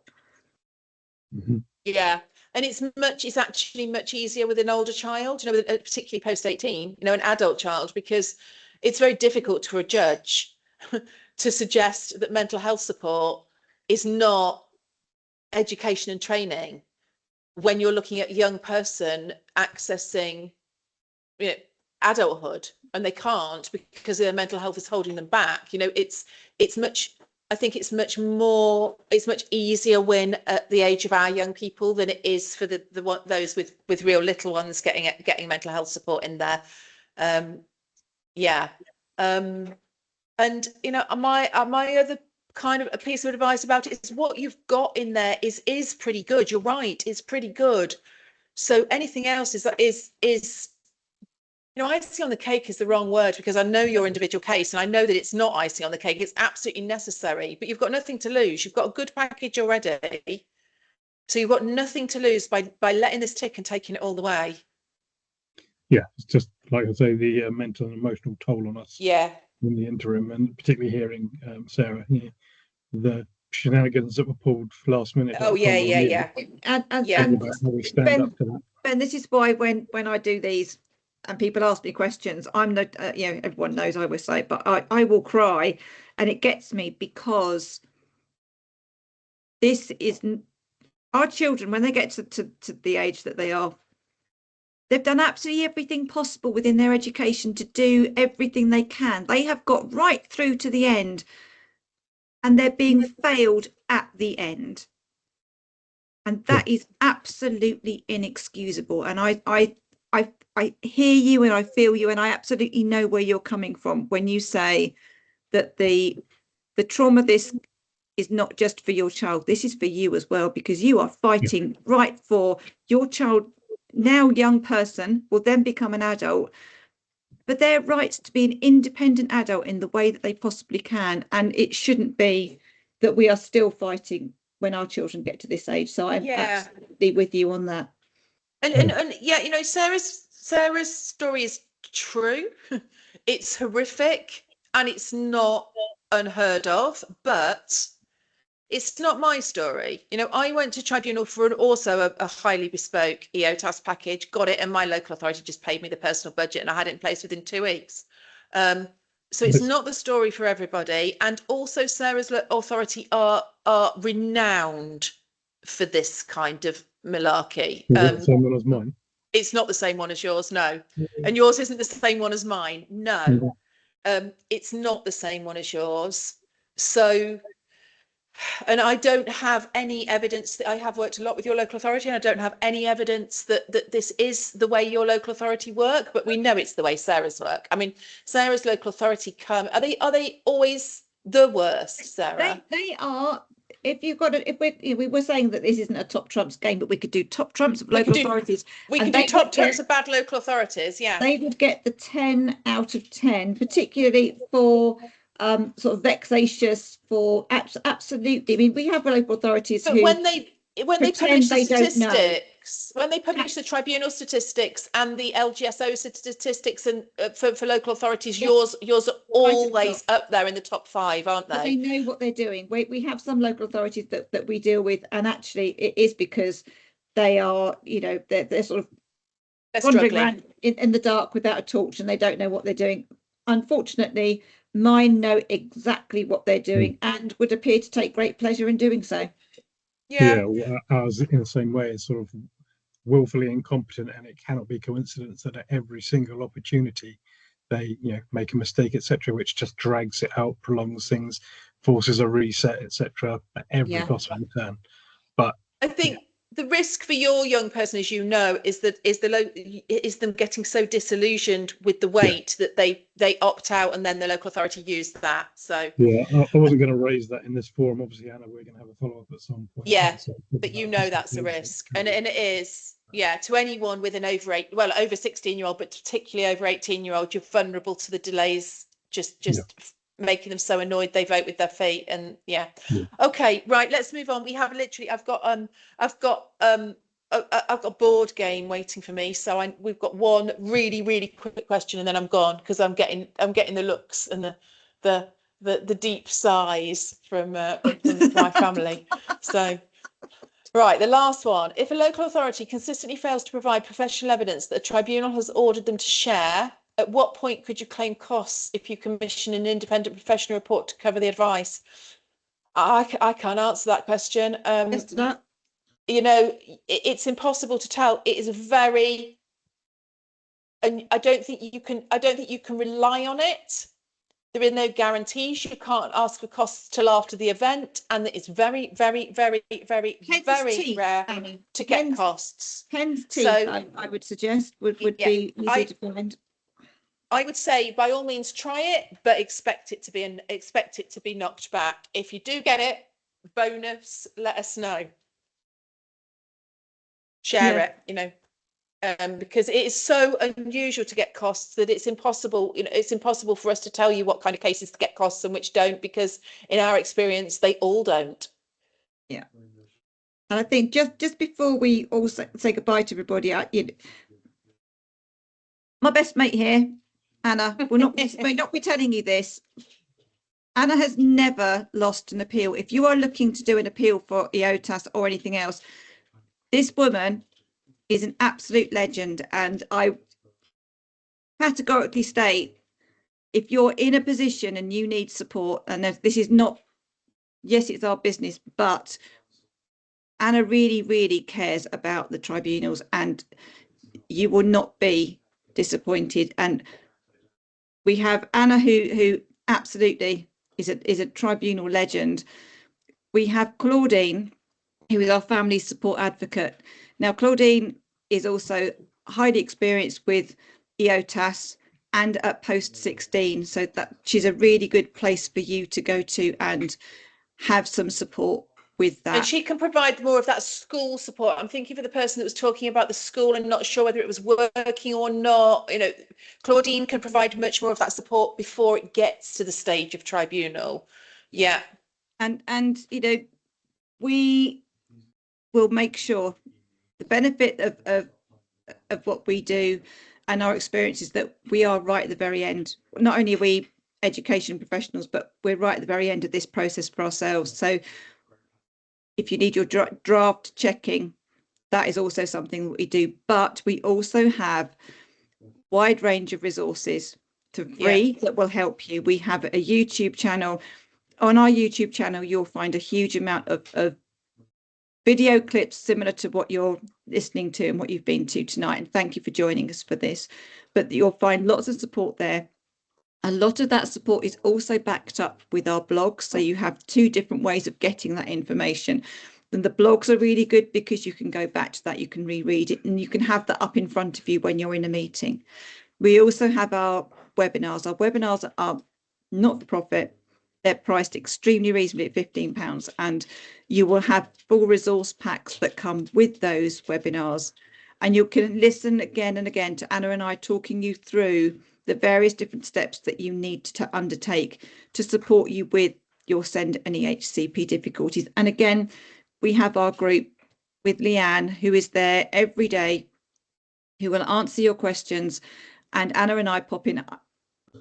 Mm-hmm. Yeah, and it's actually much easier with an older child, you know, particularly post 18, you know, an adult child, because it's very difficult for a judge to suggest that mental health support is not education and training when you're looking at a young person accessing, you know, adulthood, and they can't because their mental health is holding them back. You know, I think it's much easier when at the age of our young people than it is for those with real little ones getting mental health support in there. And you know, my other kind of a piece of advice about it is what you've got in there is pretty good. You're right, it's pretty good. So anything else is you know, icing on the cake is the wrong word, because I know your individual case and I know that it's not icing on the cake. It's absolutely necessary, but you've got nothing to lose. You've got a good package already. So you've got nothing to lose by letting this tick and taking it all the way. Yeah, it's just like I say, the mental and emotional toll on us. Yeah. In the interim, and particularly hearing Sarah, you know, the shenanigans that were pulled last minute. Oh yeah. And how we stand up to that. And this is why when I do these and people ask me questions, I'm not, you know, everyone knows I always say, but I will cry, and it gets me because this is our children, when they get to the age that they are, they've done absolutely everything possible within their education to do everything they can. They have got right through to the end, and they're being failed at the end. And that is absolutely inexcusable. And I hear you and I feel you, and I absolutely know where you're coming from when you say that the trauma this is not just for your child, this is for you as well, because you are fighting right for your child. Now young person will then become an adult, but their rights to be an independent adult in the way that they possibly can, and it shouldn't be that we are still fighting when our children get to this age. So I'm absolutely with you on that. And yeah, you know, Sarah's story is true. It's horrific and it's not unheard of, but it's not my story. You know, I went to tribunal for also a highly bespoke EOTAS package, got it, and my local authority just paid me the personal budget and I had it in place within 2 weeks. So it's not the story for everybody. And also Sarah's authority are renowned for this kind of malarkey. The same one as mine. It's not the same one as yours, no. And yours isn't the same one as mine, no. It's not the same one as yours. So, and I don't have any evidence that I have worked a lot with your local authority, and I don't have any evidence that this is the way your local authority work, but we know it's the way Sarah's work. I mean, Sarah's local authority are they always the worst, Sarah? They are. If you've got we were saying that this isn't a top trumps game, but we could do top trumps of local authorities. We can do top trumps of bad local authorities, yeah. They would get the 10 out of 10, particularly for sort of vexatious, for absolutely. I mean, we have local authorities but who when they publish the statistics, when they publish the tribunal statistics and the LGSO statistics, and for local authorities, yours are always up there in the top 5, aren't they? But they know what they're doing. We have some local authorities that we deal with, and actually it is because they are, you know, they're sort of wandering around in the dark without a torch, and they don't know what they're doing. Unfortunately, mine know exactly what they're doing and would appear to take great pleasure in doing so. Yeah, ours in the same way is sort of willfully incompetent, and it cannot be coincidence that at every single opportunity they, you know, make a mistake, etc., which just drags it out, prolongs things, forces a reset, etc., at every possible turn. But I think the risk for your young person, as you know, is them getting so disillusioned with the wait that they opt out, and then the local authority use that. So yeah, I wasn't going to raise that in this forum. Obviously, Anna, we're going to have a follow up at some point. Yeah, but you know that's a risk, and it is. Yeah, to anyone with an over 16-year-old, but particularly over 18-year-old, you're vulnerable to the delays. Just making them so annoyed they vote with their feet, and okay, right, let's move on. We have literally, I've got a board game waiting for me, so we've got one really quick question, and then I'm gone, because I'm getting the looks and the deep sighs from my family. So right, the last one. If a local authority consistently fails to provide professional evidence that a tribunal has ordered them to share, at what point could you claim costs if you commission an independent professional report to cover the advice? I can't answer that question. You know, it's impossible to tell. It is very, and I don't think you can rely on it. There are no guarantees. You can't ask for costs till after the event, and it's very rare to get costs. Hen's teeth, so, I would suggest, would be easy to find. I would say, by all means, try it, but expect it to be knocked back. If you do get it, bonus, let us know. Share it, you know. Because it is so unusual to get costs that it's impossible, you know, it's impossible for us to tell you what kind of cases to get costs and which don't, because in our experience, they all don't. Yeah. And I think just before we all say goodbye to everybody, my best mate here, Anna, will not be telling you this. Anna has never lost an appeal. If you are looking to do an appeal for EOTAS or anything else, this woman is an absolute legend, and I categorically state, if you're in a position and you need support, and this is not, yes, it's our business, but Anna really cares about the tribunals, and you will not be disappointed. And we have Anna, who absolutely is a tribunal legend. We have Claudine, who is our family support advocate. Now, Claudine is also highly experienced with EOTAS and at post 16, so that she's a really good place for you to go to and have some support with that. And she can provide more of that school support. I'm thinking for the person that was talking about the school and not sure whether it was working or not. You know, Claudine can provide much more of that support before it gets to the stage of tribunal. Yeah. And you know, we will make sure the benefit of what we do and our experience is that we are right at the very end. Not only are we education professionals, but we're right at the very end of this process for ourselves. So if you need your draft checking, that is also something that we do. But we also have a wide range of resources for free that will help you. We have a YouTube channel. On our YouTube channel, you'll find a huge amount of video clips similar to what you're listening to and what you've been to tonight. And thank you for joining us for this. But you'll find lots of support there. A lot of that support is also backed up with our blogs. So you have two different ways of getting that information. And the blogs are really good because you can go back to that, you can reread it, and you can have that up in front of you when you're in a meeting. We also have our webinars. Our webinars are not for profit. They're priced extremely reasonably at £15, and you will have full resource packs that come with those webinars. And you can listen again and again to Anna and I talking you through the various different steps that you need to undertake to support you with your SEND and EHCP difficulties. And again, we have our group with Leanne, who is there every day, who will answer your questions. And Anna and I pop in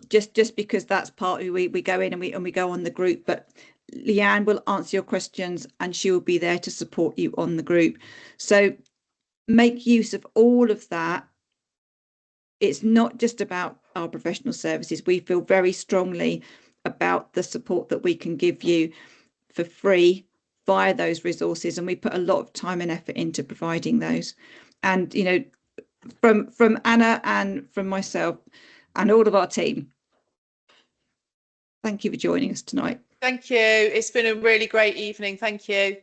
just because that's part of we go in and we go on the group, but Leanne will answer your questions and she will be there to support you on the group. So make use of all of that. It's not just about our professional services. We feel very strongly about the support that we can give you for free via those resources, and we put a lot of time and effort into providing those. And you know, from Anna and from myself and all of our team, thank you for joining us tonight. Thank you. It's been a really great evening. Thank you.